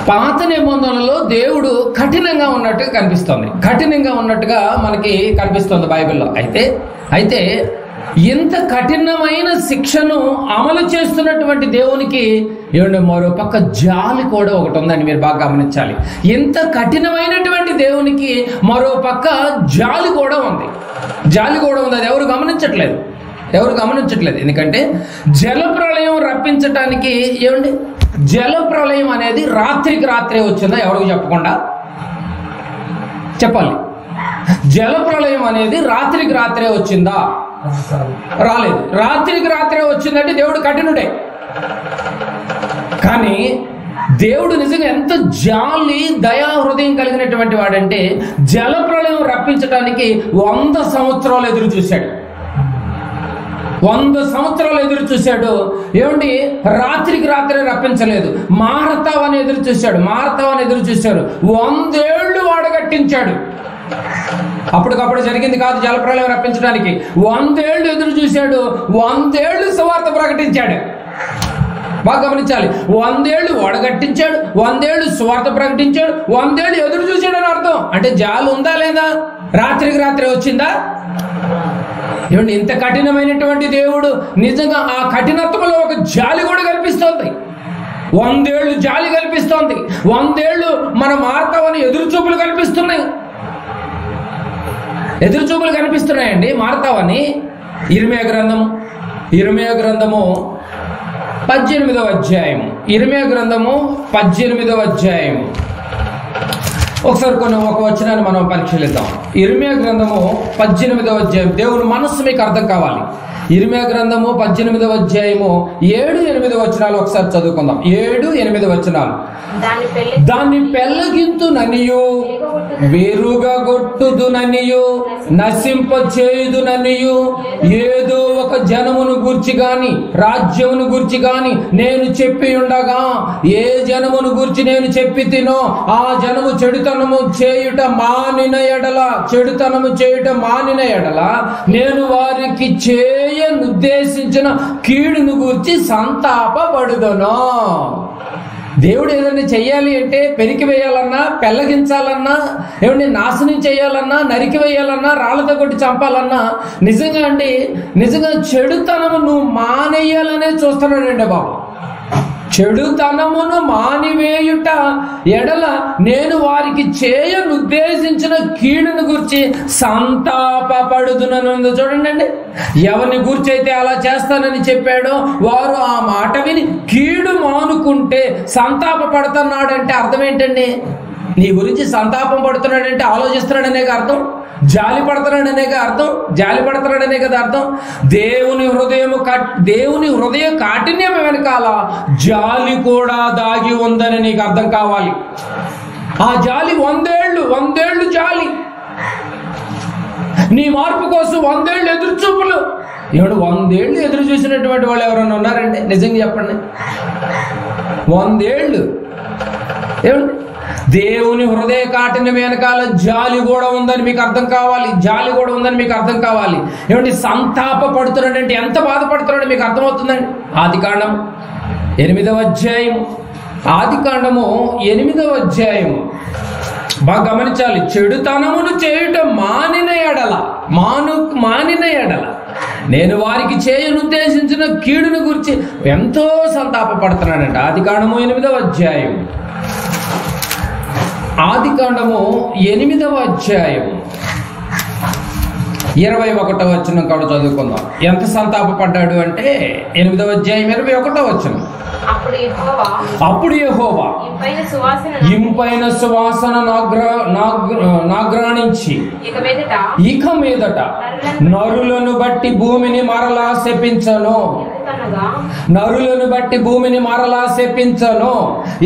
పాత నిబంధనలో దేవుడు కఠినంగా ఉన్నట్టుగా కనిపిస్తుంది, కఠినంగా ఉన్నట్టుగా మనకి కనిపిస్తుంది బైబిల్లో. అయితే ఇంత కఠినమైన శిక్షను అమలు చేస్తున్నటువంటి దేవునికి ఏమంటే మరో పక్క జాలి కూడా ఒకటి ఉందండి, మీరు బాగా గమనించాలి. ఇంత కఠినమైనటువంటి దేవునికి మరో పక్క జాలి కూడా ఉంది. అది ఎవరు గమనించట్లేదు. ఎందుకంటే జలప్రళయం రప్పించటానికి ఏమండి, జలప్రళయం అనేది రాత్రికి రాత్రే వచ్చిందా? ఎవరికి చెప్పకుండా చెప్పాలి. జలప్రళయం అనేది రాత్రికి రాత్రే వచ్చిందా? రాలేదు. రాత్రికి రాత్రే వచ్చిందంటే దేవుడు కఠినుడే. కానీ దేవుడు నిజంగా ఎంత జాలి దయా హృదయం కలిగినటువంటి వాడంటే జలప్రళయం రప్పించడానికి 100 సంవత్సరాలు ఎదురు చూశాడు. 100 సంవత్సరాలు ఎదురు చూశాడు. ఏమండి, రాత్రికి రాత్రే రప్పించలేదు. మారతావని ఎదురు చూశాడు. 100 ఏళ్ళు వాడగట్టించాడు. అప్పటికప్పుడు జరిగింది కాదు జలప్రళయం రప్పించడానికి. 100 ఏళ్ళు ఎదురు చూశాడు. 100 ఏళ్ళు సువార్త ప్రకటించాడు. బాగా గమనించాలి. 100 ఏళ్ళు వడగట్టించాడు, 100 ఏళ్ళు సువార్త ప్రకటించాడు, 100 ఏళ్ళు ఎదురు చూశాడు అని అర్థం. అంటే జాలి ఉందా లేదా? రాత్రికి రాత్రే వచ్చిందా? ఏమండి, ఇంత కఠినమైనటువంటి దేవుడు నిజంగా ఆ కఠినత్వంలో ఒక జాలి కూడా కనిపిస్తోంది. 100 ఏళ్ళు జాలి కనిపిస్తోంది. 100 ఏళ్ళు మన మారతావని ఎదురు చూపులు కనిపిస్తున్నాయండి. మారతావని ఇర్మియా గ్రంథము 18వ అధ్యాయం. ఇర్మియా గ్రంథము 18వ అధ్యాయం. ఒకసారి ఒక వచనాన్ని మనం పరిశీలిద్దాం. ఇర్మియా గ్రంథము 18వ అధ్యాయం. దేవుని మనస్సు మీకు అర్థం కావాలి. ఇర్మియా గ్రంథము 18వ అధ్యాయము 7-8 వచనాలు ఒకసారి చదువుకుందాం. 7-8 వచనాలు. దాన్ని పెళ్ళగింతుననియు విరుగగొట్టుదుననియు నశింపచేయుదుననియు ఏదో ఒక జనమును గూర్చి గాని రాజ్యమును గూర్చి గాని నేను చెప్పి ఉండగా, ఏ జనమును గూర్చి నేను చెప్పి తినో ఆ జనము చెడుతనము చేయుట మానిన ఎడల నేను వారికి చేయనుద్దేశించిన కీడును గూర్చి సంతాపపడుదును. దేవుడు ఏదైనా చెయ్యాలి అంటే పెరికి వేయాలన్నా, పెళ్ళగించాలన్నా, ఏమంటే నాశనం చేయాలన్నా, నరికి వేయాలన్నా, రాళ్లతో కొట్టి చంపాలన్నా నిజంగా చెడుతనము నువ్వు మానేయాలనే చూస్తున్నాడండి బాబు. చెడుతనమును మానివేయుట ఎడల నేను వారికి చేయనుద్దేశించిన కీడును గురించి సంతాపపడుదునని చూడండి. ఎవరిని గురించి అయితే అలా చేస్తానని చెప్పాడో వారు ఆ మాట విని కీడు మానుకుంటే సంతాపపడుతున్నాడంటే అర్థం ఏంటండి? నీ గురించి సంతాపం పడుతున్నాడంటే ఆలోచిస్తున్నాడనే అర్థం, జాలి పడుతున్నాడనే కదా అర్థం. దేవుని హృదయ కాఠిన్యం వెనకాల జాలి కూడా దాగి ఉందని నీకు అర్థం కావాలి. ఆ జాలి 100 ఏళ్ళు జాలి. నీ మార్పు కోసం 100 ఏళ్ళు ఎదురు చూపులు. 100 ఏళ్ళు ఎదురు చూసినటువంటి వాళ్ళు ఎవరన్నా ఉన్నారంటే నిజంగా చెప్పండి. 100 ఏళ్ళు ఏమండి, దేవుని హృదయ కాఠిన్యం వెనకాల జాలి కూడా ఉందని మీకు అర్థం కావాలి. ఏమంటే సంతాప పడుతున్నాడంటే ఎంత బాధపడుతున్నాడో మీకు అర్థమవుతుందండి. ఆదికాండము 8వ అధ్యాయం బాగా గమనించాలి. చెడుతనమును చేయటం మానిన ఎడల నేను వారికి చేయనుద్దేశించిన కీడును గురించి ఎంతో సంతాప పడుతున్నాడంట. ఆదికాండము 8వ అధ్యాయం 21వ వచనం కూడా చదువుకుందాం. ఎంత సంతాప పడ్డాడు అంటే 8వ అధ్యాయం 21వ వచనం. అప్పుడు యెహోవా ఇంపైన సువాసన నాగ్రాణించి ఇక మీదట నరులను బట్టి భూమిని మరలా శపించను.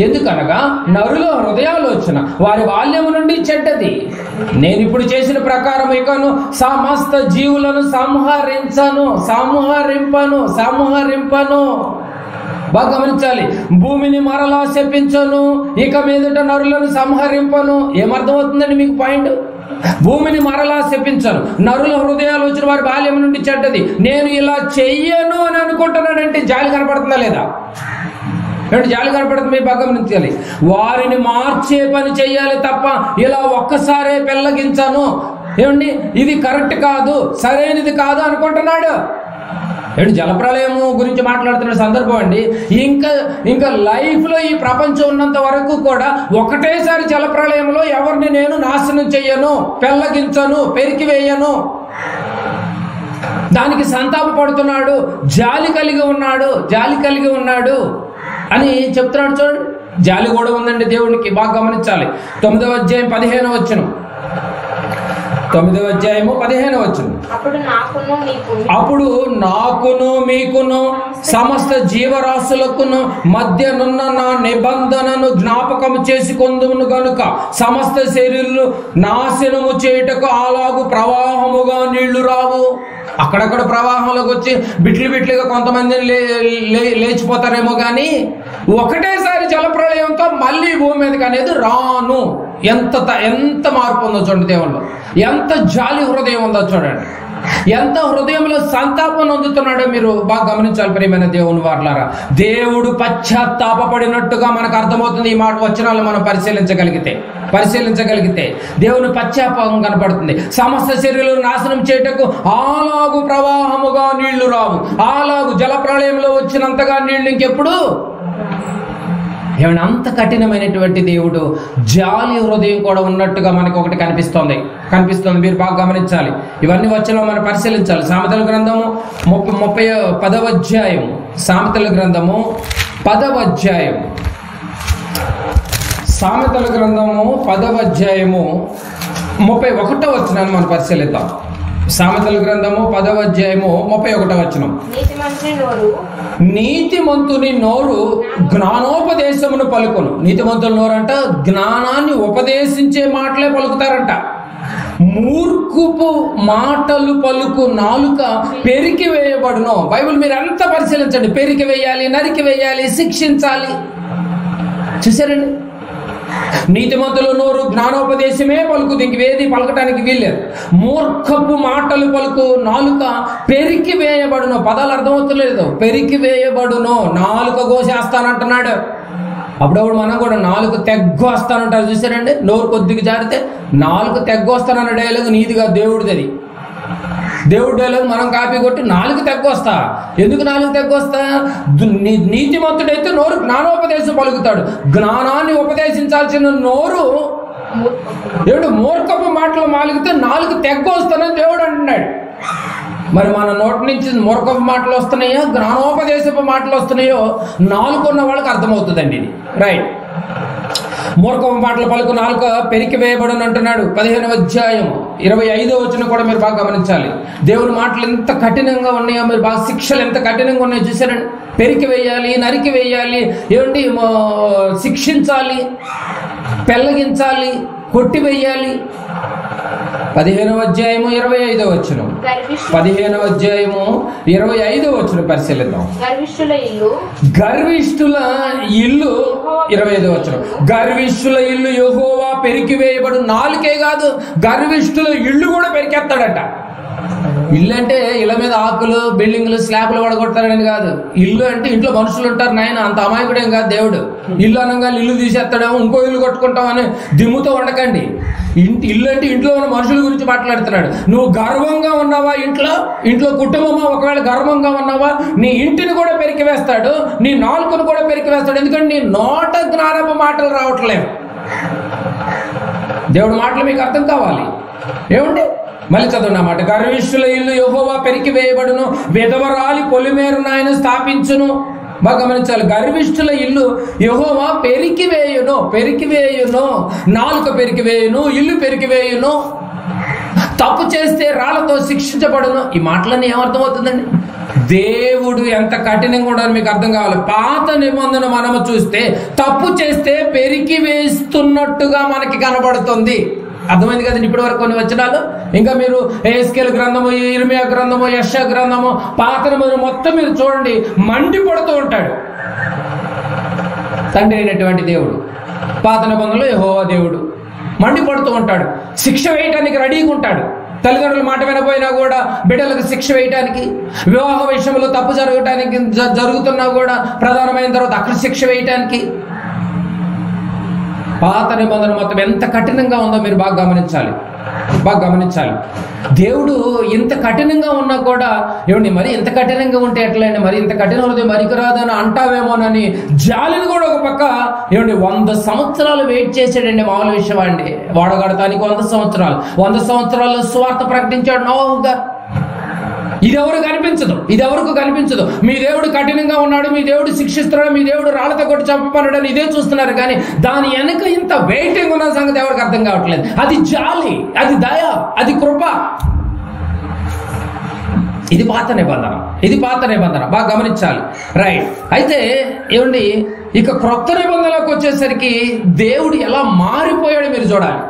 ఎందుకనగా నరుల హృదయాలోచన వారి బాల్యము నుండి చెడ్డది. నేను ఇప్పుడు చేసిన ప్రకారం ఇకను సమస్త జీవులను సంహరింపను. బాగా గమనించాలి. భూమిని మరలా శపించను, ఇక మీదట నరులను సంహరింపను. ఏమర్థమవుతుందండి మీకు పాయింట్? భూమిని మరలా శపించను, నరుల హృదయాలు వచ్చిన వారి బాల్యం నుండి చెడ్డది, నేను ఇలా చెయ్యను అని అనుకుంటున్నాడంటే జాలి కనపడుతుందా లేదా? ఏమంటే జాలి కనపడుతుంది, మీ బాగా గమనించాలి. వారిని మార్చే పని చెయ్యాలి తప్ప ఇలా ఒక్కసారే పెళ్ళగించాను, ఏమండి ఇది కరెక్ట్ కాదు, సరైనది కాదు అనుకుంటున్నాడు. ఏంటి జలప్రలయము గురించి మాట్లాడుతున్న సందర్భం అండి. ఇంకా లైఫ్లో ఈ ప్రపంచం ఉన్నంత వరకు కూడా ఒకటేసారి జలప్రలయంలో ఎవరిని నేను నాశనం చెయ్యను, పెళ్ళగించను, పెరికి వేయను, దానికి సంతాప పడుతున్నాడు, జాలి కలిగి ఉన్నాడు అని చెప్తున్నాడు. చూడండి, జాలి కూడా ఉందండి దేవునికి, బాగా గమనించాలి. 9వ అధ్యాయం 15వ వచనం. 9వ అధ్యాయము 15వ వచనం. అప్పుడు నాకును మీకును సమస్త జీవరాశులకును మధ్యనున్న నా నిబంధనను జ్ఞాపకము చేసుకొందును గనుక సమస్త శరీరులు నాశనము చేయుటకు అలాగు ప్రవాహముగా నీళ్లు రావు. అక్కడక్కడ ప్రవాహంలోకి వచ్చి బిట్లుగా కొంతమంది లేచిపోతారేమో కానీ ఒకటేసారి జలప్రళయంతో మళ్ళీ భూమి మీదకి అనేది రాను. ఎంత మార్పు ఉందో చూడండి దేవుళ్ళు, ఎంత జాలి హృదయం ఉందో చూడండి, ఎంత హృదయంలో సంతాపం పొందుతున్నాడో మీరు బాగా గమనించాలి. ప్రియమైన దేవుని వారలారా, దేవుడు పశ్చాత్తాపడినట్టుగా మనకు అర్థమవుతుంది. ఈ మాట వచనాలు మనం పరిశీలించగలిగితే దేవుని పశ్చాత్తాపం కనపడుతుంది. సమస్త శరీరం నాశనం చేయటకు అలాగు ప్రవాహముగా నీళ్లు రావు. అలాగు జల ప్రళయంలో వచ్చినంతగా నీళ్లు ఇంకెప్పుడు. ఏమైనా అంత కఠినమైనటువంటి దేవుడు జాలి హృదయం కూడా ఉన్నట్టుగా మనకు ఒకటి కనిపిస్తుంది. మీరు బాగా గమనించాలి. ఇవన్నీ వచ్చిన మనం పరిశీలించాలి. సామెతల గ్రంథము 10వ అధ్యాయం, సామెతల గ్రంథము 10వ అధ్యాయం, సామెతల గ్రంథము 10వ అధ్యాయము 31వ వచనాన్ని మనం పరిశీలిద్దాం. సామెతల గ్రంథము 10వ అధ్యాయము 31వ వచనం. నీతిమంతుని నోరు జ్ఞానోపదేశమును పలుకును. నీతిమంతుల నోరు అంట జ్ఞానాన్ని ఉపదేశించే మాటలే పలుకుతారంట. మూర్ఖపు మాటలు పలుకు నాలుక పెరికి వేయబడును. బైబిల్ మీరు అంతా పరిశీలించండి. పెరికి వేయాలి, నరికి వేయాలి, శిక్షించాలి. చూసారండి, నీతిమంతుల నోరు జ్ఞానోపదేశమే పలుకుదు, ఇంకేది పలకటానికి వీల్లేదు. మూర్ఖపు మాటలు పలుకు నాలుక పెరికి వేయబడును. పదాలు అర్థమవుతలేదు. పెరికి వేయబడును, నాలుక కోసేస్తానంటున్నాడు. అప్పుడప్పుడు మనం కూడా నాలుగు తెగ్గొస్తానంటారు. చూసారండి, నోరు కొద్దిగా జారితే నాలుగు తెగ్గొస్తానన్న డైలాగ్ నీదిగా దేవుడిది. దేవుడి డైలాగ్ మనం కాపీ కొట్టి నాలుగు తెగ్గొస్తా. ఎందుకు నాలుగు తెగ్గొస్తా? నీతిమంతుడైతే నోరు జ్ఞానోపదేశం పలుకుతాడు. జ్ఞానాన్ని ఉపదేశించాల్సిన నోరు దేవుడు మూర్ఖపు మాటలు మాలిగితే నాలుగు తెగ్గొస్తానని దేవుడు అంటున్నాడు. మరి మన నోటి నుంచి మూర్ఖపు మాటలు వస్తున్నాయో జ్ఞానోపదేశపు మాటలు వస్తున్నాయో నాలుగున్న వాళ్ళకి అర్థమవుతుందండి ఇది. రైట్. మూర్ఖపు మాటలు పలుకు నాలుక పెరికి వేయబడును అంటున్నాడు. 15వ అధ్యాయం 25వ వచనం కూడా మీరు బాగా గమనించాలి. దేవుని మాటలు ఎంత కఠినంగా ఉన్నాయో, మీరు బాగా శిక్షలు ఎంత కఠినంగా ఉన్నాయో చూసారండి. పెరికి వేయాలి, నరికి వేయాలి, ఏమండి శిక్షించాలి, పెళ్ళగించాలి, కొట్టివేయాలి. 15వ అధ్యాయము 25వ వచనం. 15వ అధ్యాయము 25వ వచనం పరిశీలిద్దాం. గర్విష్ఠుల ఇల్లు 25వ వచనం. గర్విష్ఠుల ఇల్లు యెహోవా పెరికి వేయబడు. నాలుకే కాదు, గర్విష్ఠుల ఇల్లు కూడా పెరికేస్తాడట. ఇల్లు అంటే ఇళ్ళ మీద ఆకులు, బిల్డింగ్లు, స్లాబ్లు పడగొడతాడని కాదు. ఇల్లు అంటే ఇంట్లో మనుషులు ఉంటారు. నాయన అంత అమాయకుడేం కాదు దేవుడు. ఇల్లు అనగా ఇల్లు తీసేస్తాడేమో, ఇంకో ఇల్లు కట్టుకుంటామని దిమ్ముతో ఉండకండి. ఇల్లు అంటే ఇంట్లో ఉన్న మనుషుల గురించి మాట్లాడుతున్నాడు. నువ్వు గర్వంగా ఉన్నావా? ఇంట్లో కుటుంబమా ఒకవేళ గర్వంగా ఉన్నావా? నీ ఇంటిని కూడా పెరికి వేస్తాడు, నీ నాలుకను కూడా పెరికి వేస్తాడు. ఎందుకంటే నీ నోట జ్ఞానపు మాటలు రావట్లేవు. దేవుడి మాటలు మీకు అర్థం కావాలి. ఏమండి, మళ్ళీ చదవండి అన్నమాట. గర్విష్ఠుల ఇల్లు యెహోవా పెరికి వేయబడును, విధవరాలి పొలిమేరును ఆయన స్థాపించును. బాగా గమనించాలి. గర్విష్ఠుల ఇల్లు యెహోవా పెరికి వేయును, నాలుక పెరికి వేయును, ఇల్లు పెరికి వేయును. తప్పు చేస్తే రాళ్లతో శిక్షించబడును. ఈ మాటలన్నీ ఏమర్థమవుతుందండి? దేవుడు ఎంత కఠినంగా ఉండాలని మీకు అర్థం కావాలి. పాత నిబంధన మనము చూస్తే తప్పు చేస్తే పెరికి వేస్తున్నట్టుగా మనకి కనబడుతుంది. అర్థమైంది కదండి ఇప్పటి వరకు కొన్ని వచనాలు. ఇంకా మీరు ఎహెజ్కేలు గ్రంథము, ఇర్మియా గ్రంథము, యెషయా గ్రంథము, పాత నిబంధన మొత్తం మీరు చూడండి, మండిపడుతూ ఉంటాడు తండ్రి అయినటువంటి దేవుడు. పాత నిబంధనలో యెహోవా దేవుడు మండిపడుతూ ఉంటాడు, శిక్ష వేయటానికి రెడీగా ఉంటాడు. తల్లిదండ్రుల మాట వినపోయినా కూడా బిడ్డలకు శిక్ష వేయటానికి, వివాహ విషయంలో తప్పు జరుగుతున్నా కూడా ప్రధానమైన తర్వాత అక్కడ శిక్ష వేయటానికి. పాత నిబంధన మొత్తం ఎంత కఠినంగా ఉందో మీరు బాగా గమనించాలి. దేవుడు ఇంత కఠినంగా ఉన్నా కూడా ఏమండి మరి ఇంత కఠినంగా ఉంటే ఎట్లండి, మరి ఇంత కఠినం ఉంది మరికి రాదని అంటావేమోనని జాలిని కూడా ఒక పక్క ఏమండి 100 సంవత్సరాలు వెయిట్ చేశాడండి. మామూలు విషయం అండి, వాడగడటానికి 100 సంవత్సరాలు సువార్త ప్రకటించాడు నోవహు గారు. ఇది ఎవరికి కనిపించదు. మీ దేవుడు కఠినంగా ఉన్నాడు, మీ దేవుడు శిక్షిస్తున్నాడు, మీ దేవుడు రాళ్లతో కొట్టి చంపమన్నాడు అని ఇదే చూస్తున్నారు. కానీ దాని వెనక ఇంత వెయిటింగ్ ఉన్న సంగతి ఎవరికి అర్థం కావట్లేదు. అది జాలి, అది దయ, అది కృప. ఇది పాత నిబంధన బాగా గమనించాలి. రైట్. అయితే ఏమండి ఇక క్రొత్త నిబంధనలోకి వచ్చేసరికి దేవుడు ఎలా మారిపోయాడు మీరు చూడాలి.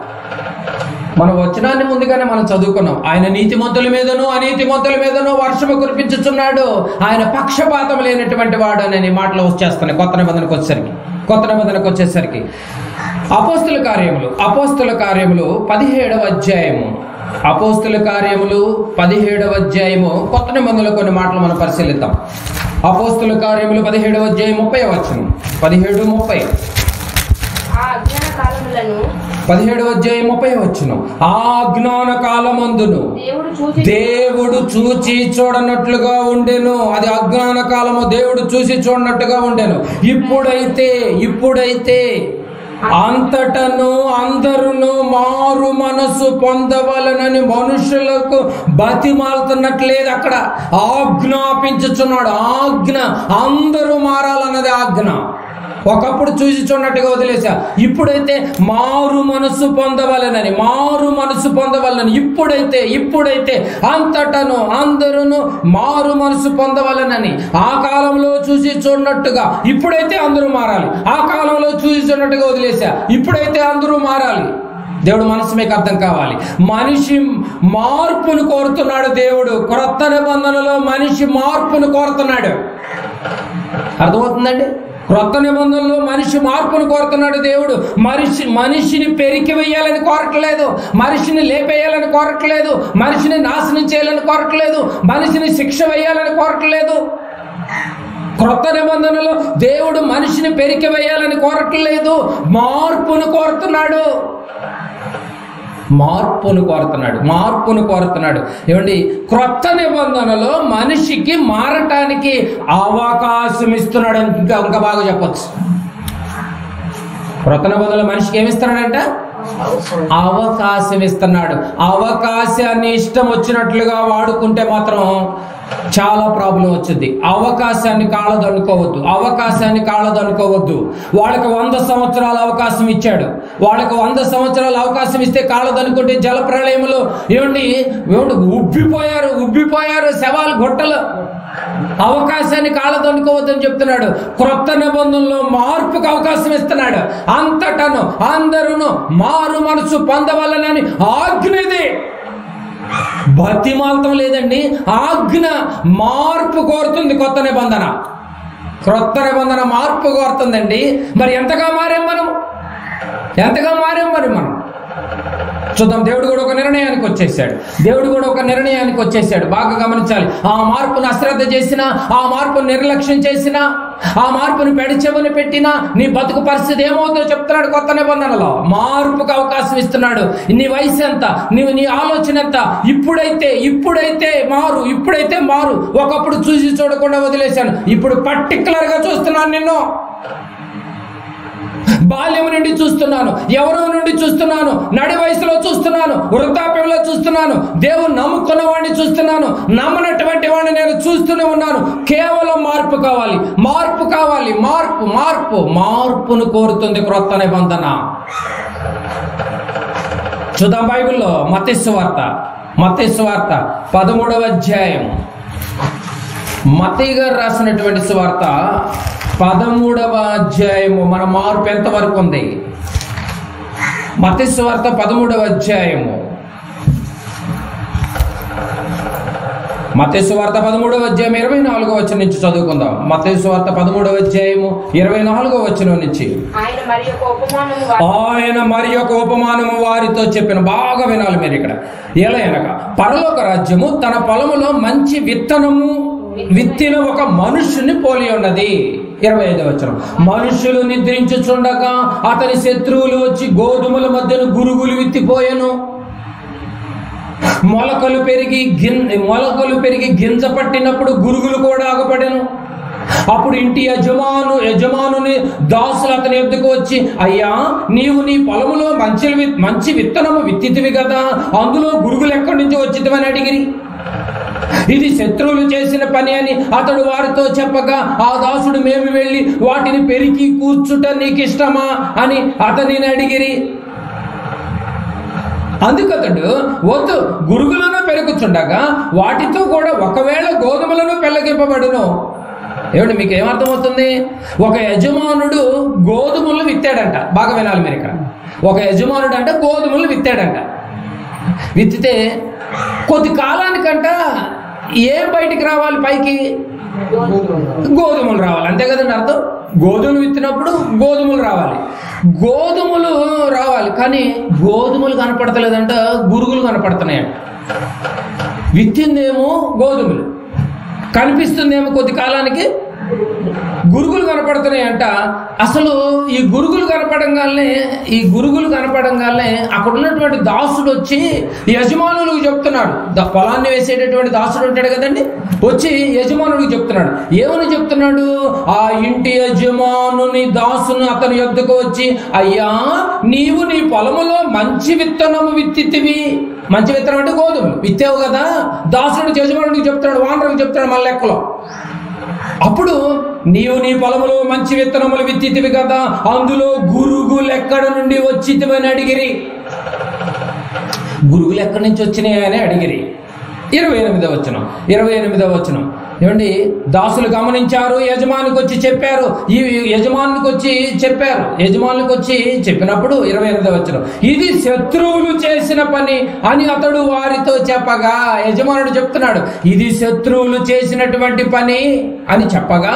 మనం వచనాన్ని ముందుగానే మనం చదువుకున్నాం. ఆయన నీతిమంతుల మీదనో అనీతిమంతుల మీదనో వర్షము కురిపించుచున్నాడు, ఆయన పక్షపాతం లేనటువంటి వాడు అనే మాటలు వచ్చేస్తున్నాయి కొత్త నిబంధనకు వచ్చేసరికి. అపోస్తుల కార్యములు 17వ అధ్యాయము, అపోస్తుల కార్యములు 17వ అధ్యాయము కొత్త నిబంధనలో కొన్ని మాటలు మనం పరిశీలిద్దాం. అపోస్తుల కార్యములు 17వ అధ్యాయం 30వ వచనం, 17:30. 17వ అధ్యాయం 30వ వచనం. ఆ అజ్ఞాన కాలమందును దేవుడు చూచి చూడనట్లుగా ఉండెను. అది అజ్ఞాన కాలము, దేవుడు చూసి చూడనట్టుగా ఉండెను. ఇప్పుడైతే అంతటను అందరును మారు మనసు పొందవలనని మనుషులకు బతిమాలుతున్నట్లేదు. అక్కడ ఆజ్ఞాపించుచున్నాడు. అందరూ మారాలన్నది ఆజ్ఞ. ఒకప్పుడు చూసి చూడనట్టుగా వదిలేసా, ఇప్పుడైతే మారు మనసు పొందవలనని. ఇప్పుడైతే అంతటను అందరూ మారు మనసు పొందవలనని. ఆ కాలంలో చూసి చూడనట్టుగా ఇప్పుడైతే అందరూ మారాలి. ఆ కాలంలో చూసి చూడనట్టుగా వదిలేసా, ఇప్పుడైతే అందరూ మారాలి. దేవుడు మనసు మీకు అర్థం కావాలి. మనిషి మార్పును కోరుతున్నాడు దేవుడు. క్రొత్త నిబంధనలో మనిషి మార్పును కోరుతున్నాడు. అర్థమవుతుందండి? క్రొత్త నిబంధనలో మనిషి మార్పును కోరుతున్నాడు దేవుడు. మనిషిని పెరికి వేయాలని కోరట్లేదు, మనిషిని లేపేయాలని కోరట్లేదు, మనిషిని నాశనం చేయాలని కోరట్లేదు, మనిషిని శిక్ష వేయాలని కోరట్లేదు. క్రొత్త నిబంధనలో దేవుడు మనిషిని పెరికి వేయాలని కోరట్లేదు, మార్పును కోరుతున్నాడు. ఏమండి క్రొత్త నిబంధనలో మనిషికి మారటానికి అవకాశం ఇస్తున్నాడు. ఇంకా బాగా చెప్పచ్చు. క్రొత్త నిబంధనలో మనిషికి ఏమిస్తున్నాడంట? అవకాశం ఇస్తున్నాడు. అవకాశాన్ని ఇష్టం వచ్చినట్లుగా వాడుకుంటే మాత్రం చాలా ప్రాబ్లం వచ్చింది. అవకాశాన్ని కాళ్ళదనుకోవద్దు. వాళ్ళకి 100 సంవత్సరాల అవకాశం ఇచ్చాడు. వాళ్ళకి 100 సంవత్సరాల అవకాశం ఇస్తే కాళ్ళదనుకుంటే జల ప్రళయంలో ఏమండి ఉబ్బిపోయారు శవాలు గొట్టలు. అవకాశాన్ని కాళ్ళదనుకోవద్దని చెప్తున్నాడు. క్రొత్త నిబంధనలో మార్పుకు అవకాశం ఇస్తున్నాడు. అంతటను అందరూ మారు మనసు పొందవలనని ఆజ్ఞ ఇది. బతిమాలతం లేదండి, ఆజ్ఞ. మార్పు కోరుతుంది క్రొత్త నిబంధన మార్పు కోరుతుందండి. మరి ఎంతగా మారాం మనం? చూద్దాం. దేవుడు కూడా ఒక నిర్ణయానికి వచ్చేసాడు. బాగా గమనించాలి. ఆ మార్పును అశ్రద్ధ చేసినా, ఆ మార్పును నిర్లక్ష్యం చేసినా, ఆ మార్పును పెడిచెవుని పెట్టినా నీ బతుకు పరిస్థితి ఏమవుతుందో చెప్తున్నాడు కొత్త నిబంధనలో. మార్పుకు అవకాశం ఇస్తున్నాడు. నీ వయసు ఎంత, నీ ఆలోచన ఎంత, ఇప్పుడైతే మారు. ఒకప్పుడు చూసి చూడకుండా వదిలేశాను, ఇప్పుడు పర్టికులర్ గా చూస్తున్నాను. నిన్ను బాల్యం నుండి చూస్తున్నాను, యవ్వనం నుండి చూస్తున్నాను, నడి వయసులో చూస్తున్నాను, వృద్ధాప్యంలో చూస్తున్నాను, దేవుని నమ్ముకున్న వాడిని చూస్తున్నాను, నమ్మనటువంటి వాడిని నేను చూస్తూనే ఉన్నాను. కేవలం మార్పును కోరుతుంది క్రొత్త నిబంధన. చూద్దాం బైబిల్లో మత్తయి సువార్త 13వ అధ్యాయం. మత్తయి గారు రాసినటువంటి సువార్త 13వ అధ్యాయము. మన మార్పు ఎంతవరకు ఉంది? మత్తయి సువార్త 13వ అధ్యాయము మత్తయి సువార్త 13వ అధ్యాయం 24వ వచనం నుంచి చదువుకుందాం. మత్తయి సువార్త 13వ అధ్యాయము 24వ వచనం నుంచి. ఆయన మరి యొక్క ఉపమానము వారితో చెప్పిన, బాగా వినాలి మీరు ఇక్కడ. ఎలా అనగా, పరలోక రాజ్యము తన పొలములో మంచి విత్తనము విత్తిన ఒక మనుష్యుని పోలి ఉన్నది. 25వ వచనం. మనుష్యులు నిద్రించుచుండగా అతని శత్రువులు వచ్చి గోధుమల మధ్యను గురుగులు విత్తిపోయెను. మొలకలు పెరిగి గింజ పట్టినప్పుడు గురుగులు కూడా ఆగపడెను. అప్పుడు ఇంటి యజమానుని దాసులు అతని యొద్దకు వచ్చి, అయ్యా, నీవు నీ పొలములో మంచి విత్తనము విత్తితివి కదా, అందులో గురుగులు ఎక్కడి నుంచి వచ్చితివని అడిగిరి. ఇది శత్రువులు చేసిన పని అని అతడు వారితో చెప్పగా, ఆ దాసుడు, మేము వెళ్ళి వాటిని పెరికి కూర్చుట నీకు ఇష్టమా అని అతనిని అడిగిరి. అందుకతడు, వద్దు, గురుగులను పెరుగుచుండగా వాటితో కూడా ఒకవేళ గోధుమలను పెళ్ళగింపబడును. ఏమంటే మీకు ఏమర్థమవుతుంది? ఒక యజమానుడు గోధుమలు విత్తాడంట. బాగా వినాలి మీరు ఇక్కడ. ఒక యజమానుడు అంటే గోధుమలు విత్తాడంట. విత్తితే కొద్ది కాలానికంట ఏం బయటికి రావాలి? పైకి గోధుమలు రావాలి. అంతే కదండి అర్థం. గోధుమలు విత్తినప్పుడు గోధుమలు రావాలి. గోధుమలు రావాలి, కానీ గోధుమలు కనపడతలేదంట, గురుగులు కనపడుతున్నాయంట. విత్తిందేమో గోధుమలు, కనిపిస్తుందేమో కొద్ది కాలానికి గురుగులు కనపడుతున్నాయంట. అసలు ఈ గురుగులు కనపడంగానే అక్కడ ఉన్నటువంటి దాసుడు వచ్చి యజమానులకు చెప్తున్నాడు. పొలాన్ని వేసేటటువంటి దాసుడు ఉంటాడు కదండి, వచ్చి యజమానుడికి చెప్తున్నాడు. ఏమని చెప్తున్నాడు? ఆ ఇంటి యజమానుని దాసును అతని యొద్దకు వచ్చి, అయ్యా, నీవు నీ పొలములో మంచి విత్తనము విత్తితివి. మంచి విత్తనం అంటే గోధుమలు విత్తావు కదా. దాసుడు యజమానుడికి చెప్తున్నాడు, వానరుడికి చెప్తున్నాడు మన లెక్కలో. అప్పుడు, నీవు నీ పొలములో మంచి విత్తనములు విత్తితివి కదా, అందులో గురుగులు ఎక్కడ నుండి వచ్చితివని అడిగిరి. గురుగులు ఎక్కడి నుంచి వచ్చినాయి అని అడిగిరి. 28వ వచనం. ఏమండి, దాసులు గమనించారు, యజమానికి వచ్చి చెప్పారు. యజమానికి వచ్చి చెప్పినప్పుడు 28వ వచనం, ఇది శత్రువులు చేసిన పని అని అతడు వారితో చెప్పగా. యజమానుడు చెప్తున్నాడు, ఇది శత్రువులు చేసినటువంటి పని అని చెప్పగా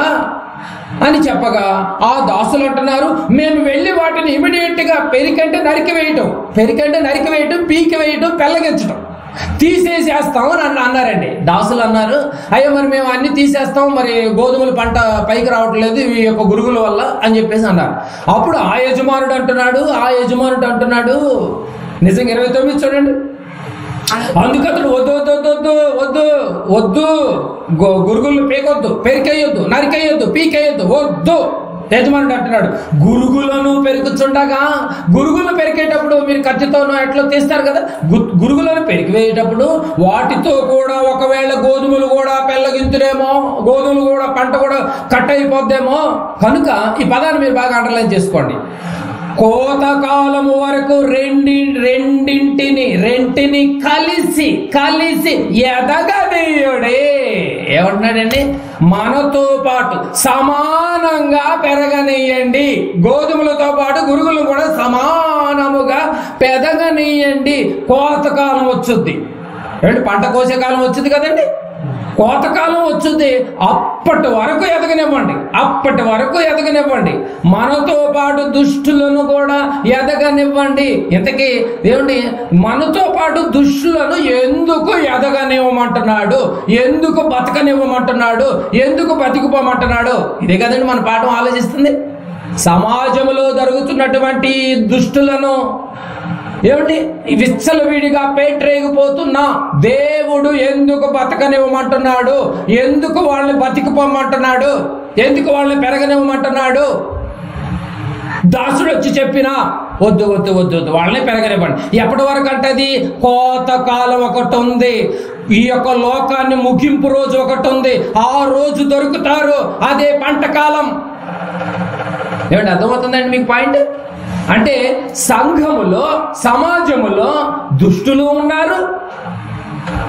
ఆ దాసులు అంటున్నారు, మేము వెళ్ళి వాటిని ఇమిడియట్ గా పెరికంటే నరికి వేయటం, పీకి వేయటం, పెళ్ళగించటం, తీసేసేస్తాం అని అన్నారండి. దాసులు అన్నారు, అయ్యో మరి మేము అన్ని తీసేస్తాం, మరి గోధుమల పంట పైకి రావట్లేదు ఈ యొక్క గురుగుల వల్ల అని చెప్పేసి అన్నారు. అప్పుడు ఆ యజమానుడు అంటున్నాడు, నిజంగా 29 చూడండి. అందుకతడు, వద్దు, గురుగులు పీకొద్దు, పెరికేయొద్దు, నరికేయొద్దు, పీకేయొద్దు, వద్దు. యజమానుడు అంటున్నాడు, గురుగులను పెరుగుచుండగా, గురుగులను పెరికేటప్పుడు మీరు కత్తితోనో ఎట్లా తీస్తారు కదా, గురుగులను పెరికివేయేటప్పుడు వాటితో కూడా ఒకవేళ గోధుమలు కూడా పెళ్ళగింతురేమో, గోధుమలు కూడా పంట కూడా కట్ అయిపోద్దేమో. కనుక ఈ పదాన్ని మీరు బాగా అండర్లైన్ చేసుకోండి. కోతకాలము వరకు రెంటిని కలిసి ఎదగనీయుడే. ఏమంటున్నాడండి? మనతో పాటు సమానంగా పెరగనీయండి. గోధుమలతో పాటు గురుగులు కూడా సమానముగా పెరగనీయండి. కోతకాలం వచ్చుద్ది. పంట కోసే కాలం వచ్చింది కదండి, కోతకాలం వచ్చుద్ది. అప్పటి వరకు ఎదగనివ్వండి. మనతో పాటు దుష్టులను కూడా ఎదగనివ్వండి. ఇంతకీ ఏమండి, మనతో పాటు దుష్టులను ఎందుకు ఎదగనివ్వమంటున్నాడు? ఎందుకు బతకనివ్వమంటున్నాడు? ఎందుకు బతికిపోమంటున్నాడు? ఇదే కదండి మన పాఠం ఆలోచిస్తుంది. సమాజంలో జరుగుతున్నటువంటి దుష్టులను ఏమండి విచ్చలవిడిగా పేట్రేగిపోతున్నా దేవుడు ఎందుకు బతకనివ్వమంటున్నాడు? ఎందుకు వాళ్ళని బతికిపోమంటున్నాడు? ఎందుకు వాళ్ళని పెరగనివ్వమంటున్నాడు? దాసుడు వచ్చి చెప్పినా వద్దు వాళ్ళని పెరగనివ్వండి. ఎప్పటి వరకు అంటది? కోతకాలం ఒకటి ఉంది. ఈ యొక్క లోకాన్ని ముగింపు రోజు ఒకటి ఉంది. ఆ రోజు దొరుకుతారు, అదే పంట కాలం. ఏమండి అర్థమవుతుందండి మీకు పాయింట్? అంటే సంఘములో, సమాజములో దుష్టులు ఉన్నారు,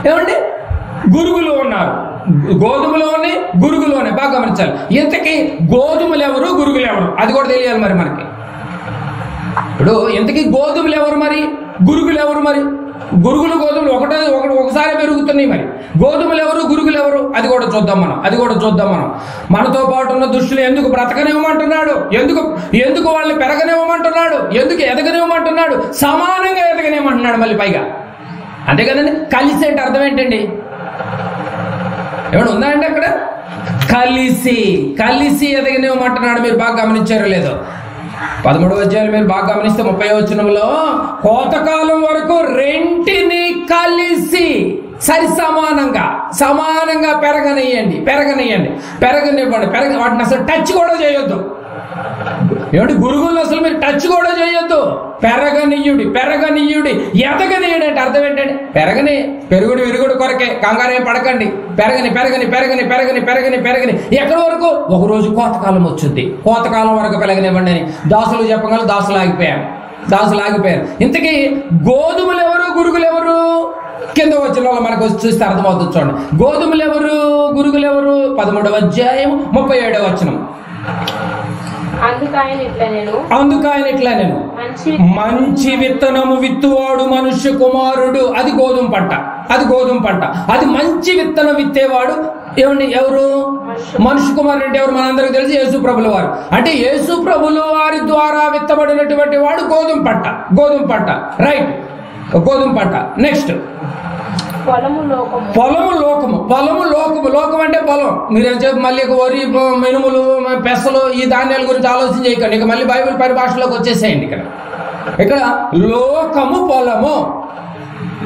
ఏమండి గురుగులు ఉన్నారు. గోధుమలు ఉన్నాయి, గురుగులు ఉన్నాయి. బాగా గమనించాలి. ఇంతకీ గోధుమలు ఎవరు, గురుగులు ఎవరు? అది కూడా తెలియాలి మరి మనకి. ఇప్పుడు ఇంతకీ గోధుమలు ఎవరు, మరి గురుగులు ఎవరు? మరి గురుగులు గోధుమలు ఒకసారి పెరుగుతున్నాయి. మరి గోధుమలు ఎవరు, గురుగులు ఎవరు, అది కూడా చూద్దాం మనం. మనతో పాటు ఉన్న దుష్టులు ఎందుకు బ్రతకనివ్వమంటున్నాడు, ఎందుకు వాళ్ళని పెరగనివ్వమంటున్నాడు, ఎందుకు ఎదగనివ్వమంటున్నాడు, సమానంగా ఎదగనివ్వమంటున్నాడు మళ్ళీ పైగా. అంతే కదండి. కలిసి అంటే అర్థం ఏంటండి? ఏమన్నా ఉందా అండి అక్కడ? కలిసి ఎదగనివ్వమంటున్నాడు. మీరు బాగా గమనించారో లేదో? 13వ అధ్యాయం మీరు బాగా గమనిస్తే 30వ వచనంలో కోతకాలం వరకు రెంటిని కలిసి సమానంగా పెరగనివ్వండి. వాటిని అసలు టచ్ కూడా చేయొద్దు. ఏమిటి? గురుగులను అసలు మీరు టచ్ కూడా చేయొద్దు. పెరగనీయుడి ఎదగనీయుడు అంటే అర్థం ఏంటండి? పెరుగుడు విరుగుడు కొరకే కంగారేం పడకండి. పెరగని. ఎక్కడి వరకు? ఒక రోజు కోతకాలం వచ్చింది, కోతకాలం వరకు పెరగనివ్వండి అని దాసులు చెప్పగల దాసులు ఆగిపోయారు. ఇంతకీ గోధుమలు ఎవరు, గురుగులు ఎవరు? కింద వచ్చిన వాళ్ళు మనకు చూస్తే అర్థమవుతుంది. చూడండి, గోధుమలు ఎవరు, గురుగులు ఎవరు? 13వ అధ్యాయం 37వ వచనం. అందుకాయన ఇట్లా నేను మంచి విత్తనము విత్తువాడు మనుష్య కుమారుడు. అది గోధుమ పంట. అది మంచి విత్తనం విత్తేవాడు ఎవరు? మనుష్య కుమారుడు అంటే ఎవరు? మనందరికీ తెలిసి యేసు ప్రభుల వారు. అంటే యేసు ప్రభుల వారి ద్వారా విత్తబడినటువంటి వాడు గోధుమ పంట. రైట్, గోధుమ పంట. నెక్స్ట్ పొలము లోకము అంటే పొలం. మీరేం చెప్పి మళ్ళీ వరి, మినుములు, పెసలు ఈ ధాన్యాల గురించి ఆలోచన చేయకండి. ఇక మళ్ళీ బైబిల్ పరిభాషలోకి వచ్చేసేయండి. ఇక్కడ లోకము, పొలము.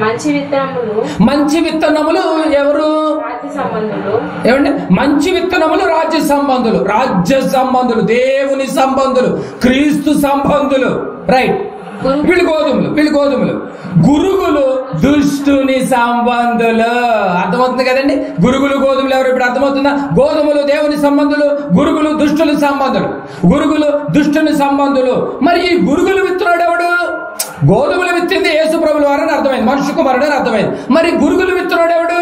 మంచి విత్తనములు ఎవరు? ఏమండి? మంచి విత్తనములు రాజ్య సంబంధులు, దేవుని సంబంధులు, క్రీస్తు సంబంధులు. రైట్. వీళ్ళు గోధుమలు. గురుగులు దుష్టుని సంబంధులు. అర్థమవుతుంది కదండి? గురుగులు గోధుమలు ఎవరు? ఇప్పుడు అర్థమవుతుందా? గోధుమలు దేవుని సంబంధులు, గురుగులు దుష్టుని సంబంధులు. మరి ఈ గురుగులు విత్తున్నాడు ఎవడు? గోధుమలు విత్తింది యేసు ప్రభుల వారని అర్థమైంది, మనుష్య కుమారుడు అని అర్థమైంది. మరి గురుగులు విత్తున్నాడు ఎవడు?